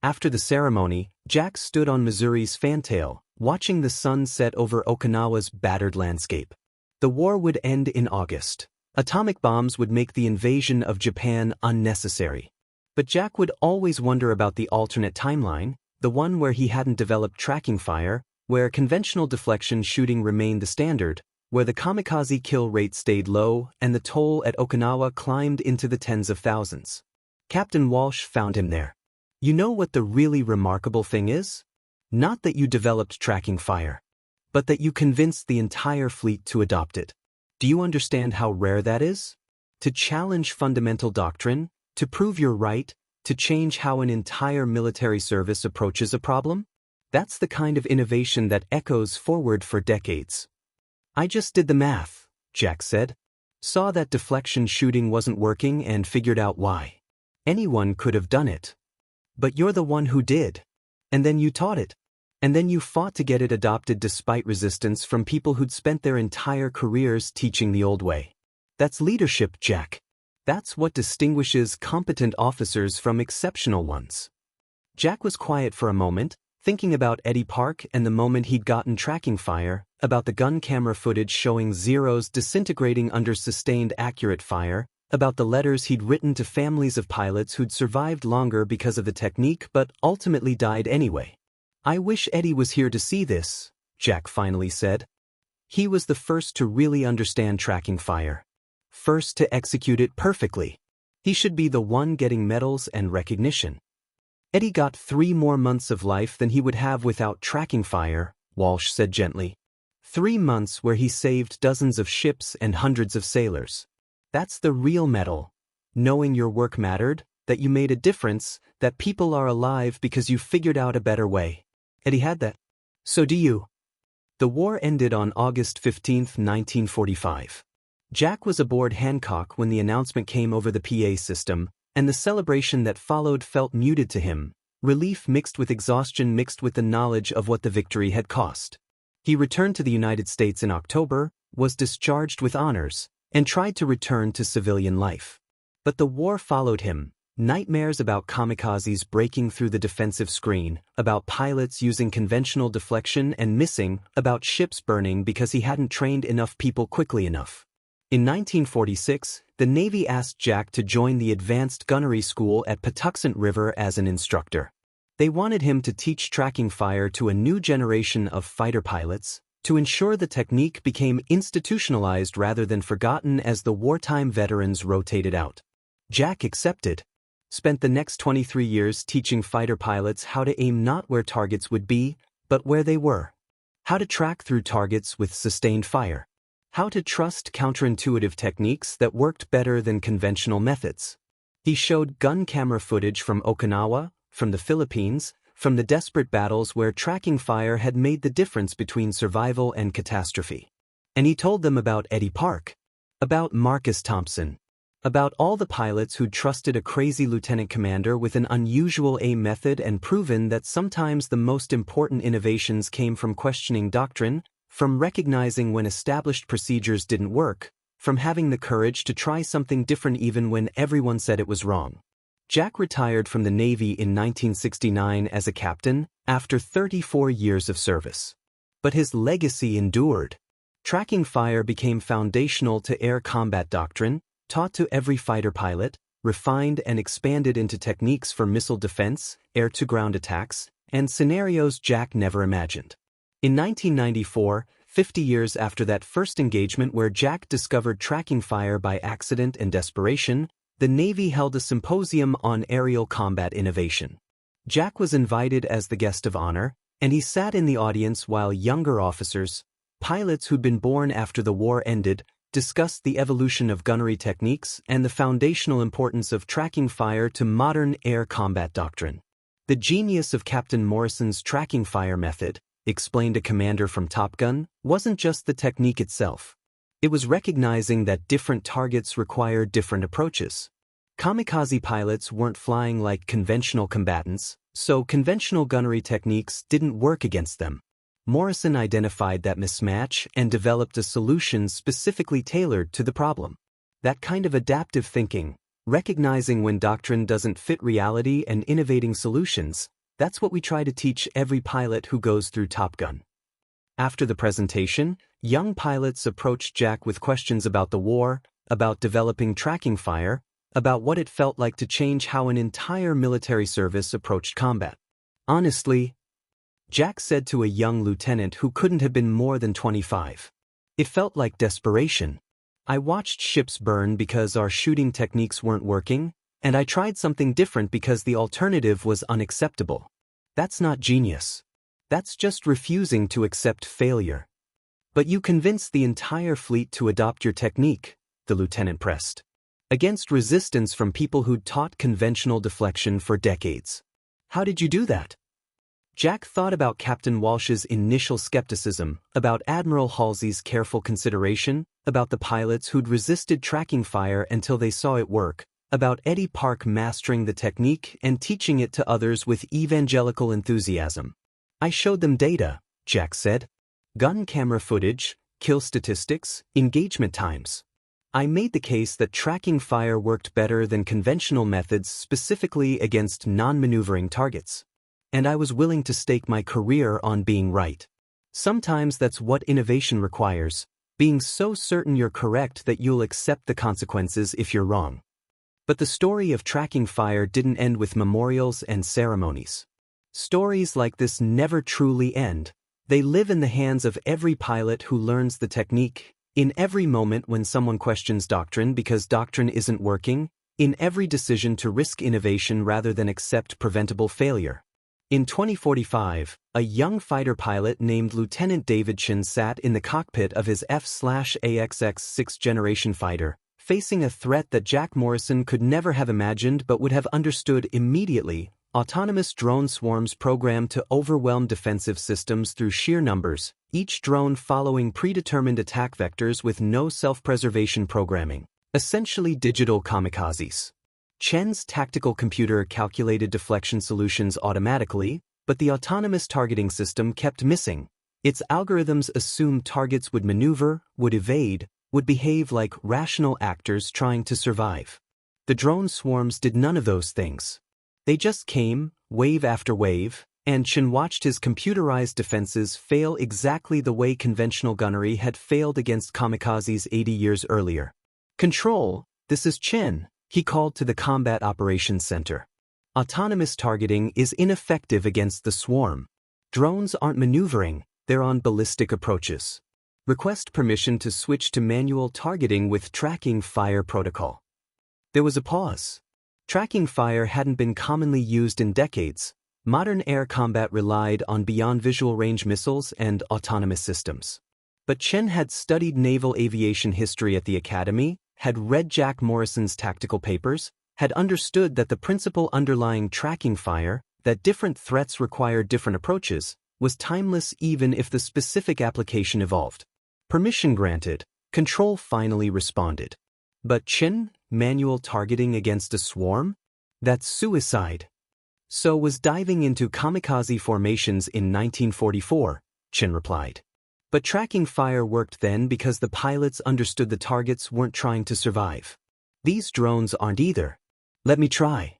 After the ceremony, Jack stood on Missouri's fantail, watching the sun set over Okinawa's battered landscape. The war would end in August. Atomic bombs would make the invasion of Japan unnecessary. But Jack would always wonder about the alternate timeline, the one where he hadn't developed tracking fire, where conventional deflection shooting remained the standard, where the kamikaze kill rate stayed low and the toll at Okinawa climbed into the tens of thousands. Captain Walsh found him there. You know what the really remarkable thing is? Not that you developed tracking fire, but that you convinced the entire fleet to adopt it. Do you understand how rare that is? To challenge fundamental doctrine, to prove you're right, to change how an entire military service approaches a problem? That's the kind of innovation that echoes forward for decades. I just did the math, Jack said. Saw that deflection shooting wasn't working and figured out why. Anyone could have done it. But you're the one who did. And then you taught it. And then you fought to get it adopted despite resistance from people who'd spent their entire careers teaching the old way. That's leadership, Jack. That's what distinguishes competent officers from exceptional ones. Jack was quiet for a moment, thinking about Eddie Park and the moment he'd gotten tracking fire, about the gun camera footage showing Zeros disintegrating under sustained accurate fire, about the letters he'd written to families of pilots who'd survived longer because of the technique but ultimately died anyway. I wish Eddie was here to see this, Jack finally said. He was the first to really understand tracking fire. First to execute it perfectly. He should be the one getting medals and recognition. Eddie got 3 more months of life than he would have without tracking fire, Walsh said gently. 3 months where he saved dozens of ships and hundreds of sailors. That's the real medal. knowing your work mattered, that you made a difference, that people are alive because you figured out a better way. Eddie had that. So do you. The war ended on August 15, 1945. Jack was aboard Hancock when the announcement came over the PA system, and the celebration that followed felt muted to him, relief mixed with exhaustion mixed with the knowledge of what the victory had cost. He returned to the United States in October, was discharged with honors, and tried to return to civilian life. But the war followed him. Nightmares about kamikazes breaking through the defensive screen, about pilots using conventional deflection and missing, about ships burning because he hadn't trained enough people quickly enough. In 1946, the Navy asked Jack to join the Advanced Gunnery School at Patuxent River as an instructor. They wanted him to teach tracking fire to a new generation of fighter pilots, to ensure the technique became institutionalized rather than forgotten as the wartime veterans rotated out. Jack accepted. Spent the next 23 years teaching fighter pilots how to aim not where targets would be, but where they were. How to track through targets with sustained fire. How to trust counterintuitive techniques that worked better than conventional methods. He showed gun camera footage from Okinawa, from the Philippines, from the desperate battles where tracking fire had made the difference between survival and catastrophe. And he told them about Eddie Park, about Marcus Thompson, about all the pilots who'd trusted a crazy lieutenant commander with an unusual aim method and proven that sometimes the most important innovations came from questioning doctrine, from recognizing when established procedures didn't work, from having the courage to try something different even when everyone said it was wrong. Jack retired from the Navy in 1969 as a captain, after 34 years of service. But his legacy endured. Tracking fire became foundational to air combat doctrine, taught to every fighter pilot, refined and expanded into techniques for missile defense, air-to-ground attacks, and scenarios Jack never imagined. In 1994, 50 years after that first engagement where Jack discovered tracking fire by accident and desperation, the Navy held a symposium on aerial combat innovation. Jack was invited as the guest of honor, and he sat in the audience while younger officers, pilots who'd been born after the war ended, discussed the evolution of gunnery techniques and the foundational importance of tracking fire to modern air combat doctrine. The genius of Captain Morrison's tracking fire method, explained a commander from Top Gun, wasn't just the technique itself. It was recognizing that different targets require different approaches. Kamikaze pilots weren't flying like conventional combatants, so conventional gunnery techniques didn't work against them. Morrison identified that mismatch and developed a solution specifically tailored to the problem. That kind of adaptive thinking, recognizing when doctrine doesn't fit reality and innovating solutions, that's what we try to teach every pilot who goes through Top Gun. After the presentation, young pilots approached Jack with questions about the war, about developing tracking fire, about what it felt like to change how an entire military service approached combat. Honestly, Jack said to a young lieutenant who couldn't have been more than 25. It felt like desperation. I watched ships burn because our shooting techniques weren't working, and I tried something different because the alternative was unacceptable. That's not genius. That's just refusing to accept failure. But you convinced the entire fleet to adopt your technique, the lieutenant pressed. Against resistance from people who'd taught conventional deflection for decades. How did you do that? Jack thought about Captain Walsh's initial skepticism, about Admiral Halsey's careful consideration, about the pilots who'd resisted tracking fire until they saw it work, about Eddie Park mastering the technique and teaching it to others with evangelical enthusiasm. I showed them data, Jack said. Gun camera footage, kill statistics, engagement times. I made the case that tracking fire worked better than conventional methods specifically against non-maneuvering targets. And I was willing to stake my career on being right. Sometimes that's what innovation requires, being so certain you're correct that you'll accept the consequences if you're wrong. But the story of tracking fire didn't end with memorials and ceremonies. Stories like this never truly end. They live in the hands of every pilot who learns the technique, in every moment when someone questions doctrine because doctrine isn't working, in every decision to risk innovation rather than accept preventable failure. In 2045, a young fighter pilot named Lieutenant David Chin sat in the cockpit of his F/AXX sixth-generation fighter, facing a threat that Jack Morrison could never have imagined but would have understood immediately: autonomous drone swarms programmed to overwhelm defensive systems through sheer numbers, each drone following predetermined attack vectors with no self-preservation programming. Essentially digital kamikazes. Chen's tactical computer calculated deflection solutions automatically, but the autonomous targeting system kept missing. Its algorithms assumed targets would maneuver, would evade, would behave like rational actors trying to survive. The drone swarms did none of those things. They just came, wave after wave, and Chen watched his computerized defenses fail exactly the way conventional gunnery had failed against kamikazes 80 years earlier. "Control, this is Chen," he called to the Combat Operations Center. "Autonomous targeting is ineffective against the swarm. Drones aren't maneuvering, they're on ballistic approaches. Request permission to switch to manual targeting with tracking fire protocol." There was a pause. Tracking fire hadn't been commonly used in decades. Modern air combat relied on beyond visual range missiles and autonomous systems. But Chen had studied naval aviation history at the academy, had read Jack Morrison's tactical papers, had understood that the principle underlying tracking fire, that different threats require different approaches, was timeless even if the specific application evolved. Permission granted, Control finally responded. But Chen, manual targeting against a swarm? That's suicide. "So was diving into kamikaze formations in 1944, Chen replied. "But tracking fire worked then because the pilots understood the targets weren't trying to survive. These drones aren't either. Let me try."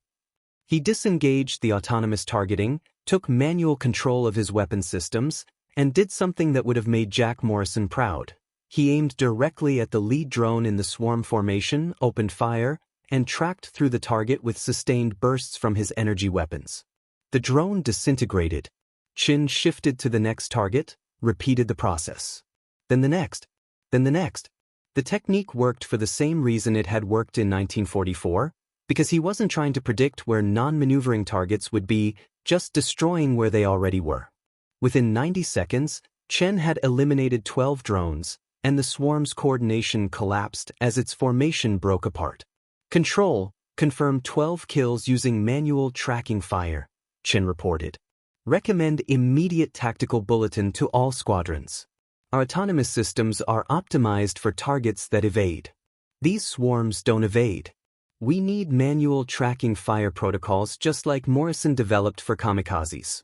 He disengaged the autonomous targeting, took manual control of his weapon systems, and did something that would have made Jack Morrison proud. He aimed directly at the lead drone in the swarm formation, opened fire, and tracked through the target with sustained bursts from his energy weapons. The drone disintegrated. Chen shifted to the next target, repeated the process. Then the next. Then the next. The technique worked for the same reason it had worked in 1944, because he wasn't trying to predict where non-maneuvering targets would be, just destroying where they already were. Within 90 seconds, Chen had eliminated 12 drones, and the swarm's coordination collapsed as its formation broke apart. "Control confirmed 12 kills using manual tracking fire," Chen reported. "Recommend immediate tactical bulletin to all squadrons. Our autonomous systems are optimized for targets that evade. These swarms don't evade. We need manual tracking fire protocols just like Morrison developed for kamikazes."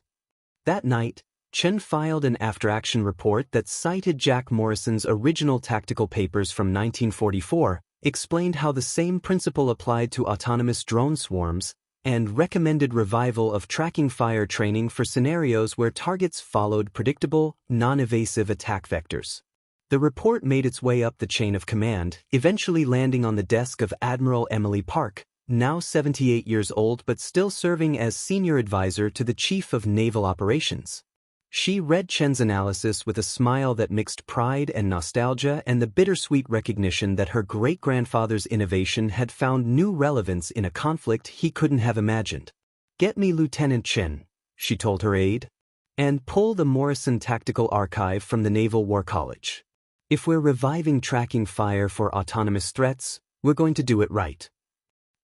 That night, Chen filed an after-action report that cited Jack Morrison's original tactical papers from 1944, explained how the same principle applied to autonomous drone swarms, and recommended revival of tracking fire training for scenarios where targets followed predictable, non-evasive attack vectors. The report made its way up the chain of command, eventually landing on the desk of Admiral Emily Park, now 78 years old but still serving as senior advisor to the Chief of Naval Operations. She read Chen's analysis with a smile that mixed pride and nostalgia and the bittersweet recognition that her great-grandfather's innovation had found new relevance in a conflict he couldn't have imagined. "Get me Lieutenant Chen," she told her aide, "and pull the Morrison Tactical Archive from the Naval War College. If we're reviving tracking fire for autonomous threats, we're going to do it right."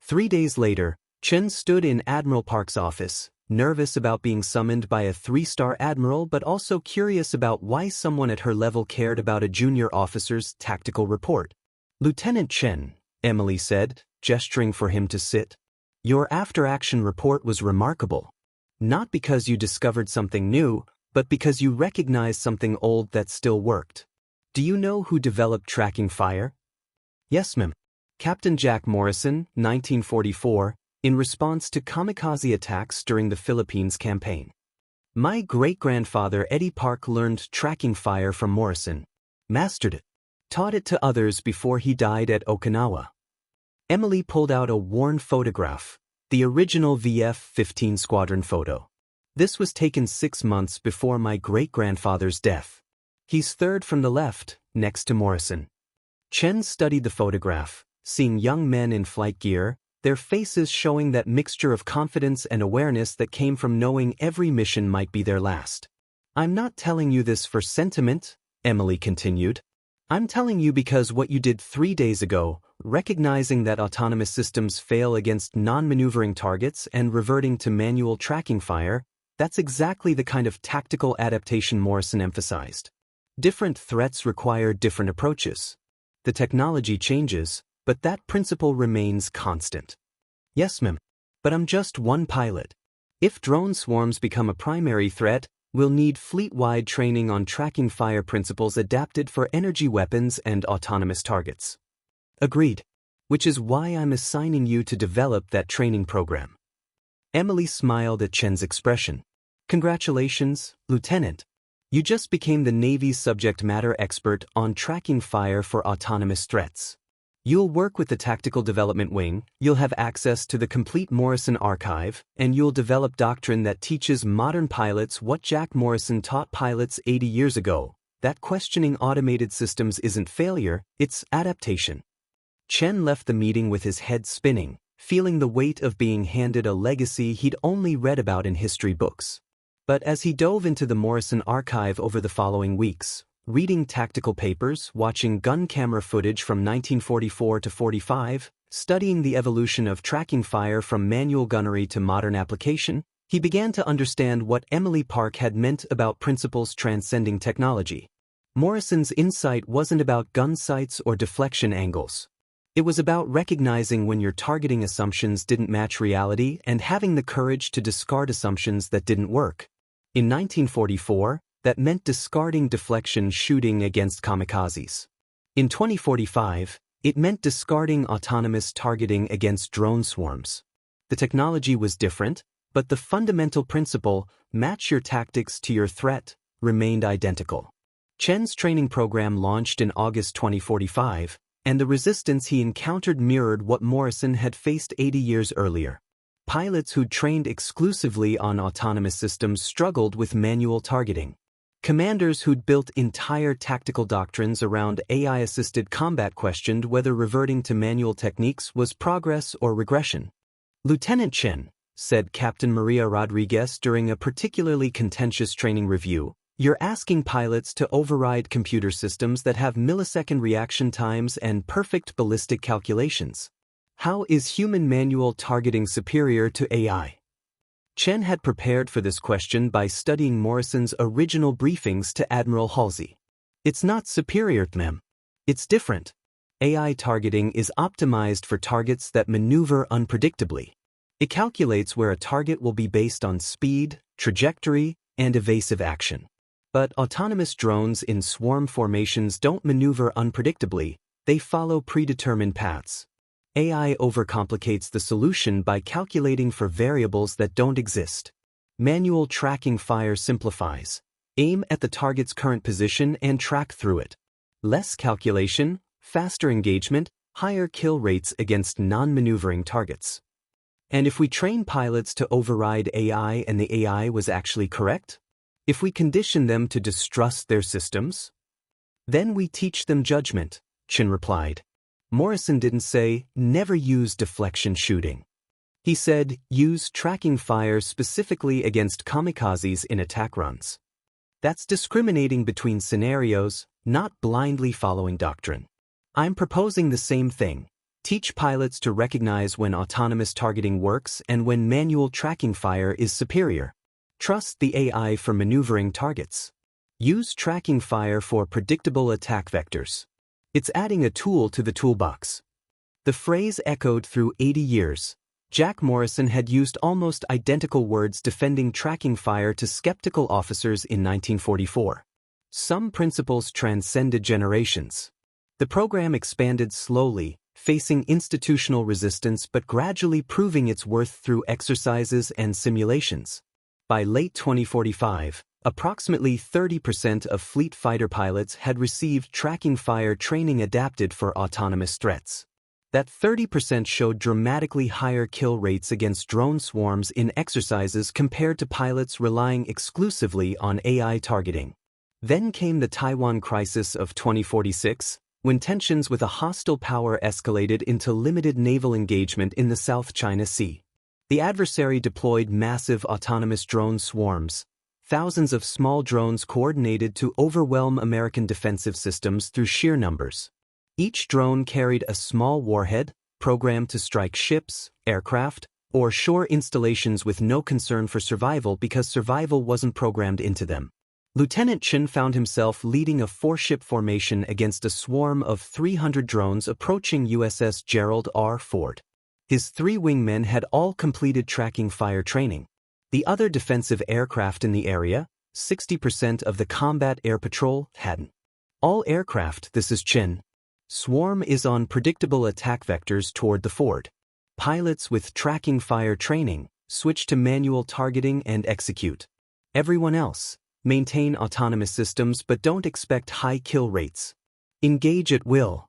3 days later, Chen stood in Admiral Park's office, nervous about being summoned by a 3-star admiral but also curious about why someone at her level cared about a junior officer's tactical report. "Lieutenant Chen," Emily said, gesturing for him to sit, "your after-action report was remarkable. Not because you discovered something new, but because you recognized something old that still worked. Do you know who developed tracking fire?" "Yes, ma'am. Captain Jack Morrison, 1944, in response to kamikaze attacks during the Philippines campaign. My great-grandfather Eddie Park learned tracking fire from Morrison, mastered it, taught it to others before he died at Okinawa." Emily pulled out a worn photograph, the original VF-15 squadron photo. "This was taken 6 months before my great-grandfather's death. He's third from the left, next to Morrison." Chen studied the photograph, seeing young men in flight gear, their faces showing that mixture of confidence and awareness that came from knowing every mission might be their last. "I'm not telling you this for sentiment," Emily continued. I'm telling you because what you did 3 days ago, recognizing that autonomous systems fail against non-maneuvering targets and reverting to manual tracking fire, that's exactly the kind of tactical adaptation Morrison emphasized. Different threats require different approaches. The technology changes, but that principle remains constant. Yes, ma'am. But I'm just one pilot. If drone swarms become a primary threat, we'll need fleet-wide training on tracking fire principles adapted for energy weapons and autonomous targets. Agreed. Which is why I'm assigning you to develop that training program. Emily smiled at Chen's expression. Congratulations, Lieutenant. You just became the Navy's subject matter expert on tracking fire for autonomous threats. You'll work with the Tactical Development Wing, you'll have access to the complete Morrison archive, and you'll develop doctrine that teaches modern pilots what Jack Morrison taught pilots 80 years ago, that questioning automated systems isn't failure, it's adaptation. Chen left the meeting with his head spinning, feeling the weight of being handed a legacy he'd only read about in history books. But as he dove into the Morrison archive over the following weeks, reading tactical papers, watching gun camera footage from 1944 to 45, studying the evolution of tracking fire from manual gunnery to modern application, he began to understand what Emily Park had meant about principles transcending technology. Morrison's insight wasn't about gun sights or deflection angles. It was about recognizing when your targeting assumptions didn't match reality and having the courage to discard assumptions that didn't work. In 1944, that meant discarding deflection shooting against kamikazes. In 2045, it meant discarding autonomous targeting against drone swarms. The technology was different, but the fundamental principle, match your tactics to your threat, remained identical. Chen's training program launched in August 2045, and the resistance he encountered mirrored what Morrison had faced 80 years earlier. Pilots who'd trained exclusively on autonomous systems struggled with manual targeting. Commanders who'd built entire tactical doctrines around AI-assisted combat questioned whether reverting to manual techniques was progress or regression. Lieutenant Chen, said Captain Maria Rodriguez during a particularly contentious training review, you're asking pilots to override computer systems that have millisecond reaction times and perfect ballistic calculations. How is human manual targeting superior to AI? Chen had prepared for this question by studying Morrison's original briefings to Admiral Halsey. It's not superior, ma'am. It's different. AI targeting is optimized for targets that maneuver unpredictably. It calculates where a target will be based on speed, trajectory, and evasive action. But autonomous drones in swarm formations don't maneuver unpredictably, they follow predetermined paths. AI overcomplicates the solution by calculating for variables that don't exist. Manual tracking fire simplifies. Aim at the target's current position and track through it. Less calculation, faster engagement, higher kill rates against non-maneuvering targets. And if we train pilots to override AI and the AI was actually correct? If we condition them to distrust their systems? Then we teach them judgment, Chen replied. Morrison didn't say, never use deflection shooting. He said, use tracking fire specifically against kamikazes in attack runs. That's discriminating between scenarios, not blindly following doctrine. I'm proposing the same thing. Teach pilots to recognize when autonomous targeting works and when manual tracking fire is superior. Trust the AI for maneuvering targets. Use tracking fire for predictable attack vectors. It's adding a tool to the toolbox. The phrase echoed through 80 years. Jack Morrison had used almost identical words defending tracking fire to skeptical officers in 1944. Some principles transcended generations. The program expanded slowly, facing institutional resistance but gradually proving its worth through exercises and simulations. By late 2045, approximately 30% of fleet fighter pilots had received tracking fire training adapted for autonomous threats. That 30% showed dramatically higher kill rates against drone swarms in exercises compared to pilots relying exclusively on AI targeting. Then came the Taiwan crisis of 2046, when tensions with a hostile power escalated into limited naval engagement in the South China Sea. The adversary deployed massive autonomous drone swarms, thousands of small drones coordinated to overwhelm American defensive systems through sheer numbers. Each drone carried a small warhead, programmed to strike ships, aircraft, or shore installations with no concern for survival because survival wasn't programmed into them. Lieutenant Chen found himself leading a four-ship formation against a swarm of 300 drones approaching USS Gerald R. Ford. His three wingmen had all completed tracking fire training. The other defensive aircraft in the area, 60% of the combat air patrol, hadn't. All aircraft, this is Chen. Swarm is on predictable attack vectors toward the Ford. Pilots with tracking fire training switch to manual targeting and execute. Everyone else, maintain autonomous systems but don't expect high kill rates. Engage at will.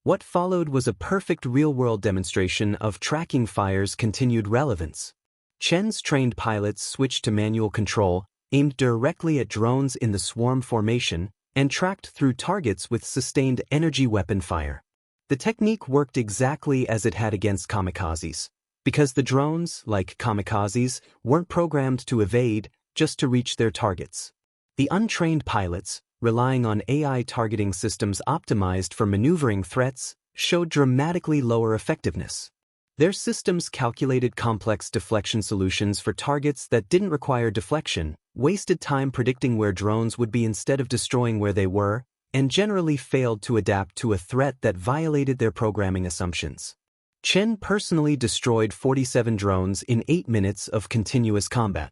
What followed was a perfect real-world demonstration of tracking fire's continued relevance. Chen's trained pilots switched to manual control, aimed directly at drones in the swarm formation, and tracked through targets with sustained energy weapon fire. The technique worked exactly as it had against Kamikazes, because the drones, like Kamikazes, weren't programmed to evade, just to reach their targets. The untrained pilots, relying on AI targeting systems optimized for maneuvering threats, showed dramatically lower effectiveness. Their systems calculated complex deflection solutions for targets that didn't require deflection, wasted time predicting where drones would be instead of destroying where they were, and generally failed to adapt to a threat that violated their programming assumptions. Chen personally destroyed 47 drones in 8 minutes of continuous combat.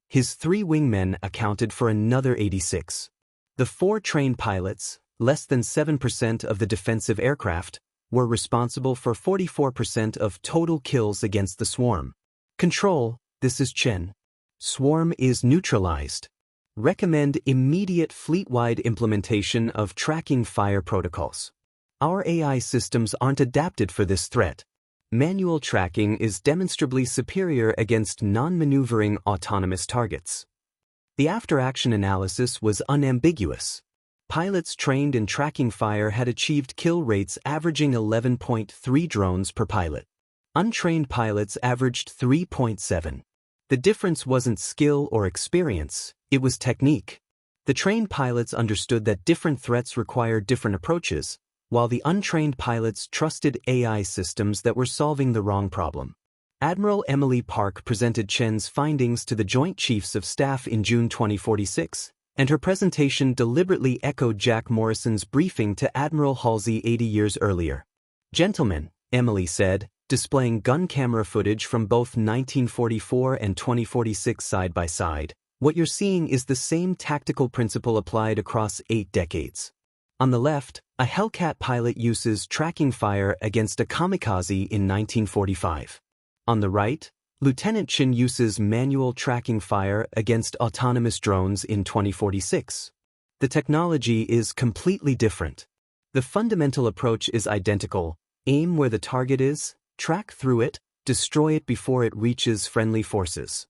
His three wingmen accounted for another 86. The four trained pilots, less than 7% of the defensive aircraft, were responsible for 44% of total kills against the swarm. Control, this is Chen. Swarm is neutralized. Recommend immediate fleet-wide implementation of tracking fire protocols. Our AI systems aren't adapted for this threat. Manual tracking is demonstrably superior against non-maneuvering autonomous targets. The after-action analysis was unambiguous. Pilots trained in tracking fire had achieved kill rates averaging 11.3 drones per pilot. Untrained pilots averaged 3.7. The difference wasn't skill or experience, it was technique. The trained pilots understood that different threats required different approaches, while the untrained pilots trusted AI systems that were solving the wrong problem. Admiral Emily Park presented Chen's findings to the Joint Chiefs of Staff in June 2046, and her presentation deliberately echoed Jack Morrison's briefing to Admiral Halsey 80 years earlier. "Gentlemen," Emily said, displaying gun camera footage from both 1944 and 2046 side by side, "what you're seeing is the same tactical principle applied across 8 decades. On the left, a Hellcat pilot uses tracking fire against a kamikaze in 1945. On the right, Lieutenant Chen uses manual tracking fire against autonomous drones in 2046. The technology is completely different. The fundamental approach is identical: aim where the target is, track through it, destroy it before it reaches friendly forces."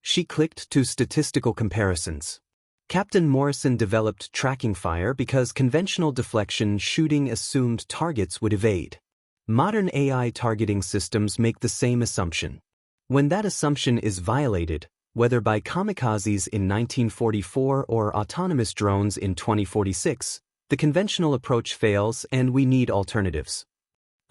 She clicked to statistical comparisons. Captain Morrison developed tracking fire because conventional deflection shooting assumed targets would evade. Modern AI targeting systems make the same assumption. When that assumption is violated, whether by kamikazes in 1944 or autonomous drones in 2046, the conventional approach fails and we need alternatives.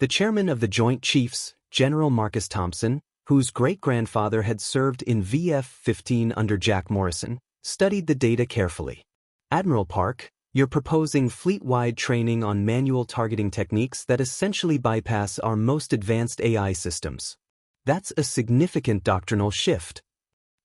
The chairman of the Joint Chiefs, General Marcus Thompson, whose great-grandfather had served in VF-15 under Jack Morrison, studied the data carefully. "Admiral Park, you're proposing fleet-wide training on manual targeting techniques that essentially bypass our most advanced AI systems. That's a significant doctrinal shift.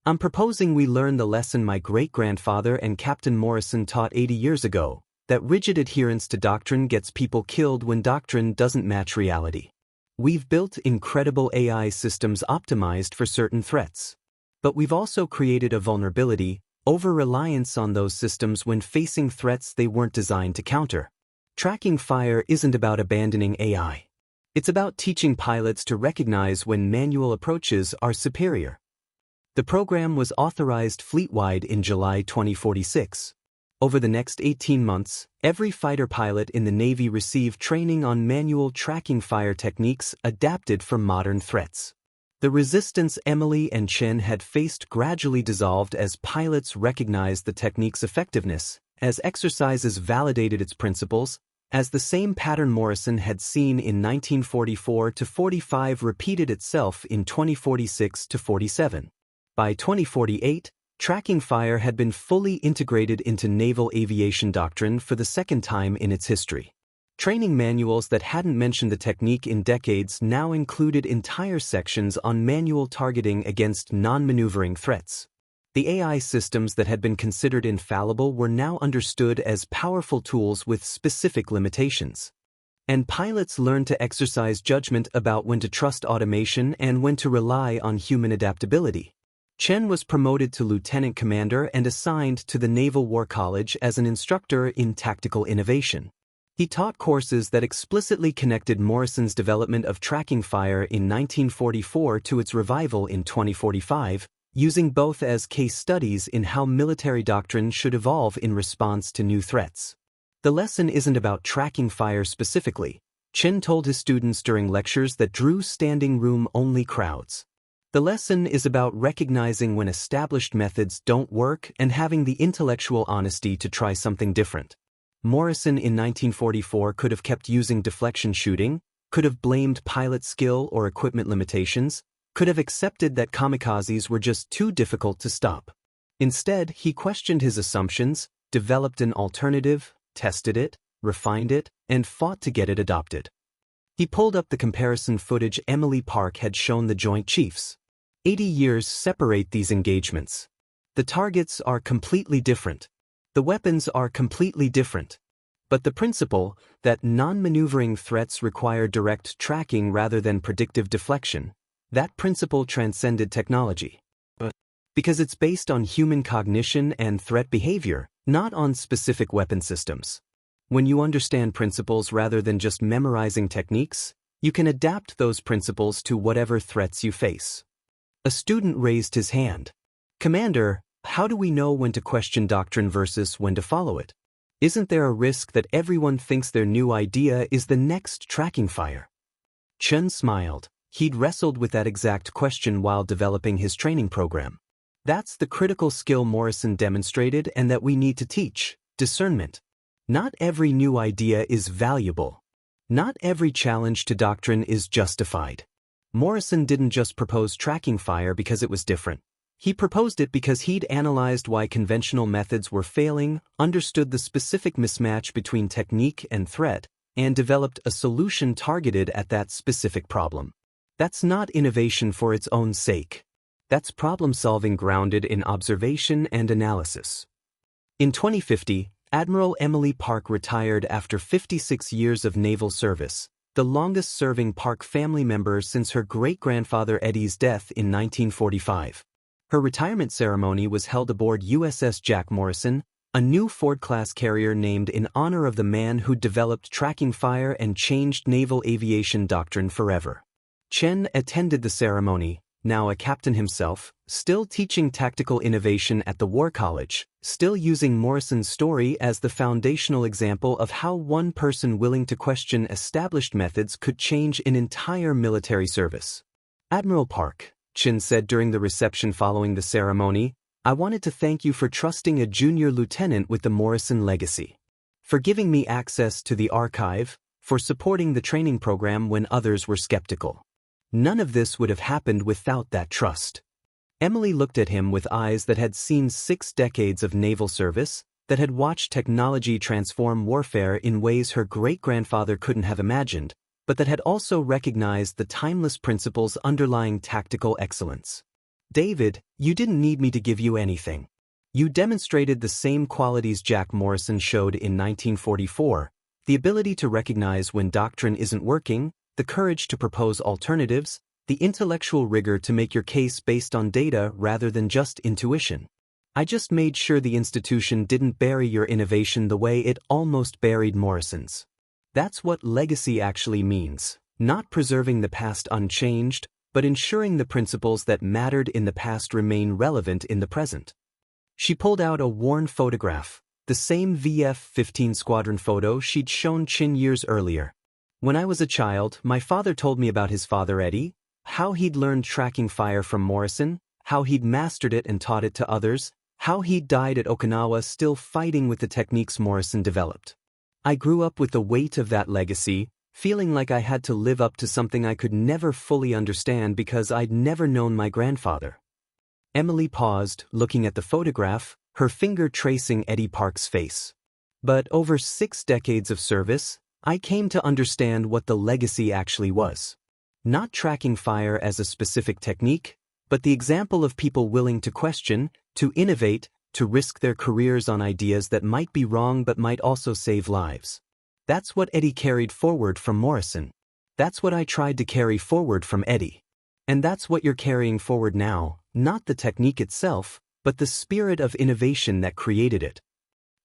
I'm proposing we learn the lesson my great-grandfather and Captain Morrison taught 80 years ago, that rigid adherence to doctrine gets people killed when doctrine doesn't match reality. We've built incredible AI systems optimized for certain threats. But we've also created a vulnerability, over-reliance on those systems when facing threats they weren't designed to counter. Tracking fire isn't about abandoning AI. It's about teaching pilots to recognize when manual approaches are superior." The program was authorized fleet-wide in July 2046. Over the next 18 months, every fighter pilot in the Navy received training on manual tracking fire techniques adapted for modern threats. The resistance Emily and Chen had faced gradually dissolved as pilots recognized the technique's effectiveness, as exercises validated its principles, as the same pattern Morrison had seen in 1944-45 repeated itself in 2046-47. By 2048, tracking fire had been fully integrated into naval aviation doctrine for the second time in its history. Training manuals that hadn't mentioned the technique in decades now included entire sections on manual targeting against non-maneuvering threats. The AI systems that had been considered infallible were now understood as powerful tools with specific limitations. And pilots learned to exercise judgment about when to trust automation and when to rely on human adaptability. Chen was promoted to lieutenant commander and assigned to the Naval War College as an instructor in tactical innovation. He taught courses that explicitly connected Morrison's development of tracking fire in 1944 to its revival in 2045, using both as case studies in how military doctrine should evolve in response to new threats. The lesson isn't about tracking fire specifically, Chen told his students during lectures that drew standing room-only crowds. The lesson is about recognizing when established methods don't work and having the intellectual honesty to try something different. Morrison in 1944 could have kept using deflection shooting, could have blamed pilot skill or equipment limitations, could have accepted that kamikazes were just too difficult to stop. Instead, he questioned his assumptions, developed an alternative, tested it, refined it, and fought to get it adopted. He pulled up the comparison footage Emily Park had shown the Joint Chiefs. 80 years separate these engagements. The targets are completely different. The weapons are completely different. But the principle, that non-maneuvering threats require direct tracking rather than predictive deflection, that principle transcended technology. Because it's based on human cognition and threat behavior, not on specific weapon systems. When you understand principles rather than just memorizing techniques, you can adapt those principles to whatever threats you face. A student raised his hand. "Commander, how do we know when to question doctrine versus when to follow it? Isn't there a risk that everyone thinks their new idea is the next tracking fire?" Chen smiled. He'd wrestled with that exact question while developing his training program. That's the critical skill Morrison demonstrated and that we need to teach: discernment. Not every new idea is valuable. Not every challenge to doctrine is justified. Morrison didn't just propose tracking fire because it was different. He proposed it because he'd analyzed why conventional methods were failing, understood the specific mismatch between technique and threat, and developed a solution targeted at that specific problem. That's not innovation for its own sake. That's problem-solving grounded in observation and analysis. In 2050, Admiral Emily Park retired after 56 years of naval service, the longest-serving Park family member since her great-grandfather Eddie's death in 1945. Her retirement ceremony was held aboard USS Jack Morrison, a new Ford-class carrier named in honor of the man who developed tracking fire and changed naval aviation doctrine forever. Chen attended the ceremony, now a captain himself, still teaching tactical innovation at the War College, still using Morrison's story as the foundational example of how one person willing to question established methods could change an entire military service. "Admiral Park," Chen said during the reception following the ceremony, "I wanted to thank you for trusting a junior lieutenant with the Morrison legacy. For giving me access to the archive, for supporting the training program when others were skeptical. None of this would have happened without that trust." Emily looked at him with eyes that had seen 6 decades of naval service, that had watched technology transform warfare in ways her great-grandfather couldn't have imagined, but that had also recognized the timeless principles underlying tactical excellence. "David, you didn't need me to give you anything. You demonstrated the same qualities Jack Morrison showed in 1944, the ability to recognize when doctrine isn't working, the courage to propose alternatives, the intellectual rigor to make your case based on data rather than just intuition. I just made sure the institution didn't bury your innovation the way it almost buried Morrison's. That's what legacy actually means, not preserving the past unchanged, but ensuring the principles that mattered in the past remain relevant in the present." She pulled out a worn photograph, the same VF-15 squadron photo she'd shown Chen years earlier. "When I was a child, my father told me about his father Eddie, How he'd learned tracking fire from Morrison, how he'd mastered it and taught it to others, how he'd died at Okinawa still fighting with the techniques Morrison developed. I grew up with the weight of that legacy, feeling like I had to live up to something I could never fully understand because I'd never known my grandfather. Emily paused, looking at the photograph, her finger tracing Eddie Park's face. But over 6 decades of service, I came to understand what the legacy actually was. Not tracking fire as a specific technique, but the example of people willing to question, to innovate, to risk their careers on ideas that might be wrong but might also save lives. That's what Eddie carried forward from Morrison. That's what I tried to carry forward from Eddie. And that's what you're carrying forward now, not the technique itself, but the spirit of innovation that created it.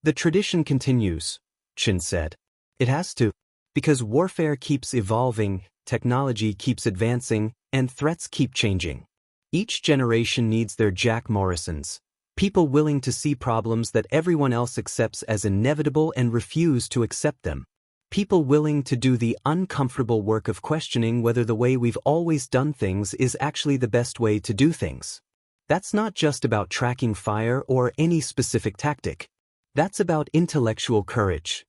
The tradition continues, Chin said. It has to. Because warfare keeps evolving, technology keeps advancing, and threats keep changing. Each generation needs their Jack Morrisons, people willing to see problems that everyone else accepts as inevitable and refuse to accept them. People willing to do the uncomfortable work of questioning whether the way we've always done things is actually the best way to do things. That's not just about tracking fire or any specific tactic. That's about intellectual courage.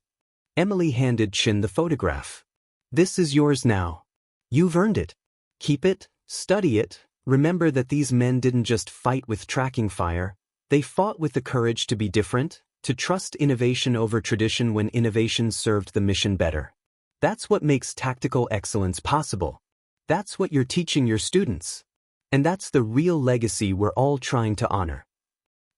Emily handed Chin the photograph. This is yours now. You've earned it. Keep it, study it, remember that these men didn't just fight with tracking fire, they fought with the courage to be different, to trust innovation over tradition when innovation served the mission better. That's what makes tactical excellence possible. That's what you're teaching your students. And that's the real legacy we're all trying to honor.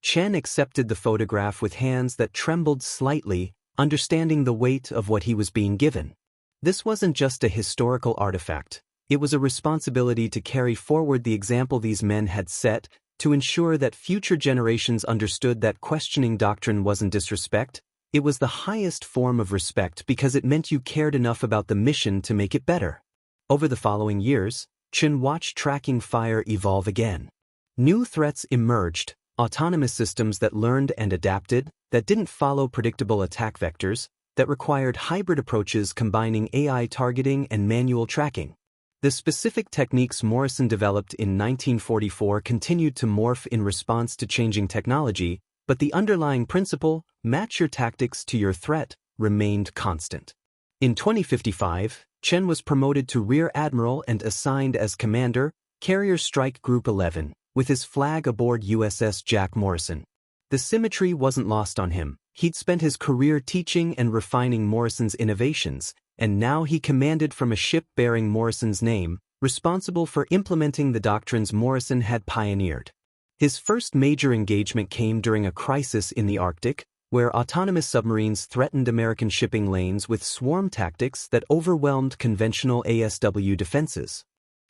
Chen accepted the photograph with hands that trembled slightly, understanding the weight of what he was being given. This wasn't just a historical artifact. It was a responsibility to carry forward the example these men had set, to ensure that future generations understood that questioning doctrine wasn't disrespect, it was the highest form of respect because it meant you cared enough about the mission to make it better. Over the following years, Chen watched tracking fire evolve again. New threats emerged, autonomous systems that learned and adapted, that didn't follow predictable attack vectors, that required hybrid approaches combining AI targeting and manual tracking. The specific techniques Morrison developed in 1944 continued to morph in response to changing technology, but the underlying principle, match your tactics to your threat, remained constant. In 2055, Chen was promoted to Rear Admiral and assigned as Commander, Carrier Strike Group 11, with his flag aboard USS Jack Morrison. The symmetry wasn't lost on him. He'd spent his career teaching and refining Morrison's innovations, and now he commanded from a ship bearing Morrison's name, responsible for implementing the doctrines Morrison had pioneered. His first major engagement came during a crisis in the Arctic, where autonomous submarines threatened American shipping lanes with swarm tactics that overwhelmed conventional ASW defenses.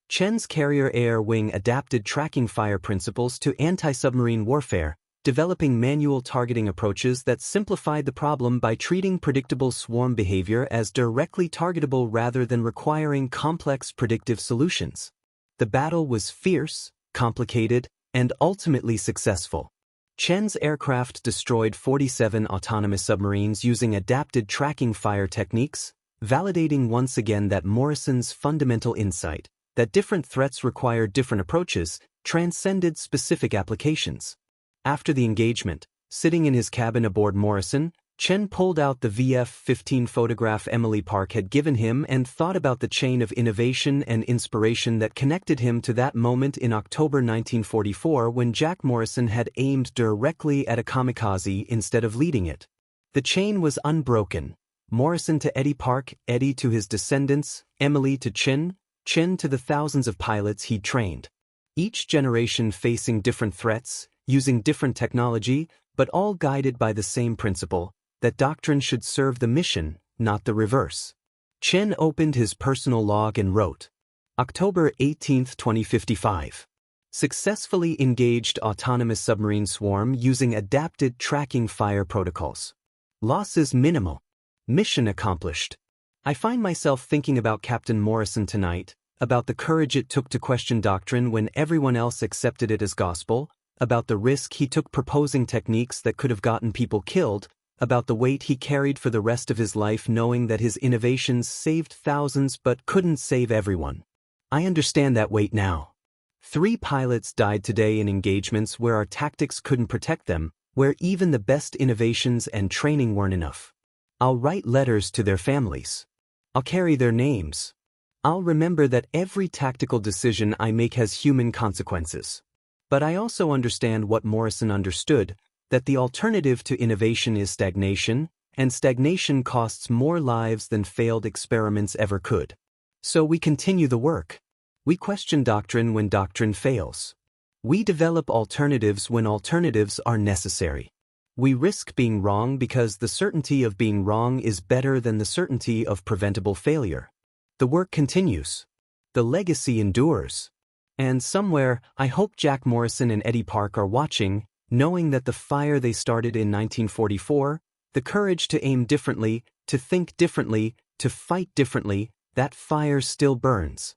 Chen's Carrier Air Wing adapted tracking fire principles to anti-submarine warfare, developing manual targeting approaches that simplified the problem by treating predictable swarm behavior as directly targetable rather than requiring complex predictive solutions. The battle was fierce, complicated, and ultimately successful. Chen's aircraft destroyed 47 autonomous submarines using adapted tracking fire techniques, validating once again that Morrison's fundamental insight, that different threats require different approaches, transcended specific applications. After the engagement, sitting in his cabin aboard Morrison, Chen pulled out the VF-15 photograph Emily Park had given him and thought about the chain of innovation and inspiration that connected him to that moment in October 1944 when Jack Morrison had aimed directly at a kamikaze instead of leading it. The chain was unbroken. Morrison to Eddie Park, Eddie to his descendants, Emily to Chen, Chen to the thousands of pilots he'd trained. Each generation facing different threats, using different technology, but all guided by the same principle, that doctrine should serve the mission, not the reverse. Chen opened his personal log and wrote, October 18, 2055. Successfully engaged autonomous submarine swarm using adapted tracking fire protocols. Losses minimal. Mission accomplished. I find myself thinking about Captain Morrison tonight, about the courage it took to question doctrine when everyone else accepted it as gospel, about the risk he took proposing techniques that could have gotten people killed, about the weight he carried for the rest of his life knowing that his innovations saved thousands but couldn't save everyone. I understand that weight now. 3 pilots died today in engagements where our tactics couldn't protect them, where even the best innovations and training weren't enough. I'll write letters to their families. I'll carry their names. I'll remember that every tactical decision I make has human consequences. But I also understand what Morrison understood, that the alternative to innovation is stagnation, and stagnation costs more lives than failed experiments ever could. So we continue the work. We question doctrine when doctrine fails. We develop alternatives when alternatives are necessary. We risk being wrong because the certainty of being wrong is better than the certainty of preventable failure. The work continues. The legacy endures. And somewhere, I hope Jack Morrison and Eddie Park are watching, knowing that the fire they started in 1944, the courage to aim differently, to think differently, to fight differently, that fire still burns.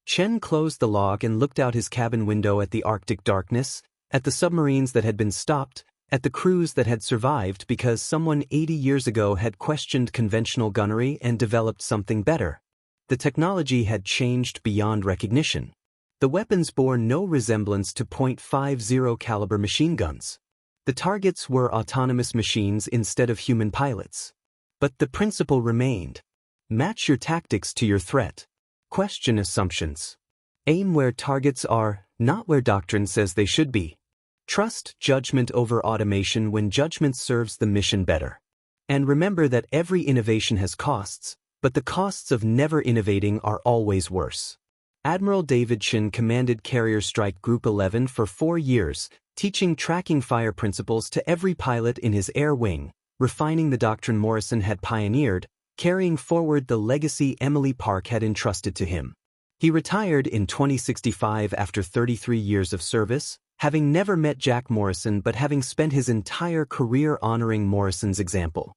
Chen closed the log and looked out his cabin window at the Arctic darkness, at the submarines that had been stopped, at the crews that had survived because someone 80 years ago had questioned conventional gunnery and developed something better. The technology had changed beyond recognition. The weapons bore no resemblance to .50 caliber machine guns. The targets were autonomous machines instead of human pilots. But the principle remained. Match your tactics to your threat. Question assumptions. Aim where targets are, not where doctrine says they should be. Trust judgment over automation when judgment serves the mission better. And remember that every innovation has costs, but the costs of never innovating are always worse. Admiral David Chen commanded Carrier Strike Group 11 for 4 years, teaching tracking fire principles to every pilot in his air wing, refining the doctrine Morrison had pioneered, carrying forward the legacy Emily Park had entrusted to him. He retired in 2065 after 33 years of service, having never met Jack Morrison but having spent his entire career honoring Morrison's example.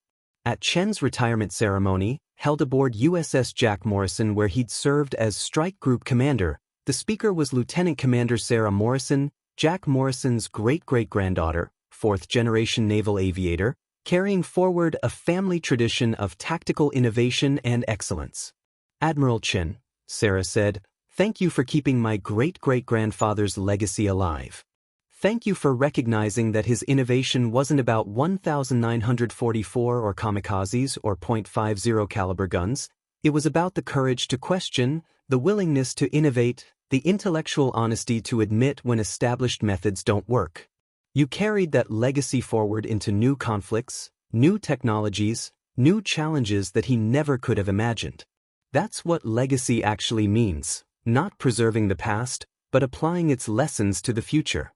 At Chen's retirement ceremony, held aboard USS Jack Morrison where he'd served as Strike Group Commander, the speaker was Lieutenant Commander Sarah Morrison, Jack Morrison's great-great-granddaughter, 4th-generation naval aviator, carrying forward a family tradition of tactical innovation and excellence. Admiral Chen, Sarah said, thank you for keeping my great-great-grandfather's legacy alive. Thank you for recognizing that his innovation wasn't about 1944 or Kamikazes or .50 caliber guns. It was about the courage to question, the willingness to innovate, the intellectual honesty to admit when established methods don't work. You carried that legacy forward into new conflicts, new technologies, new challenges that he never could have imagined. That's what legacy actually means, not preserving the past, but applying its lessons to the future.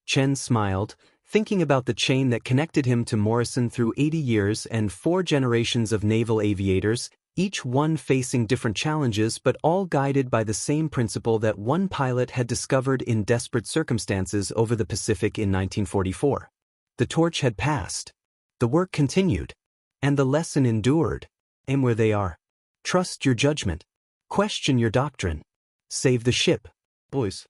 Chen smiled, thinking about the chain that connected him to Morrison through 80 years and 4 generations of naval aviators, each one facing different challenges but all guided by the same principle that one pilot had discovered in desperate circumstances over the Pacific in 1944. The torch had passed. The work continued. And the lesson endured. Aim where they are. Trust your judgment. Question your doctrine. Save the ship, boys.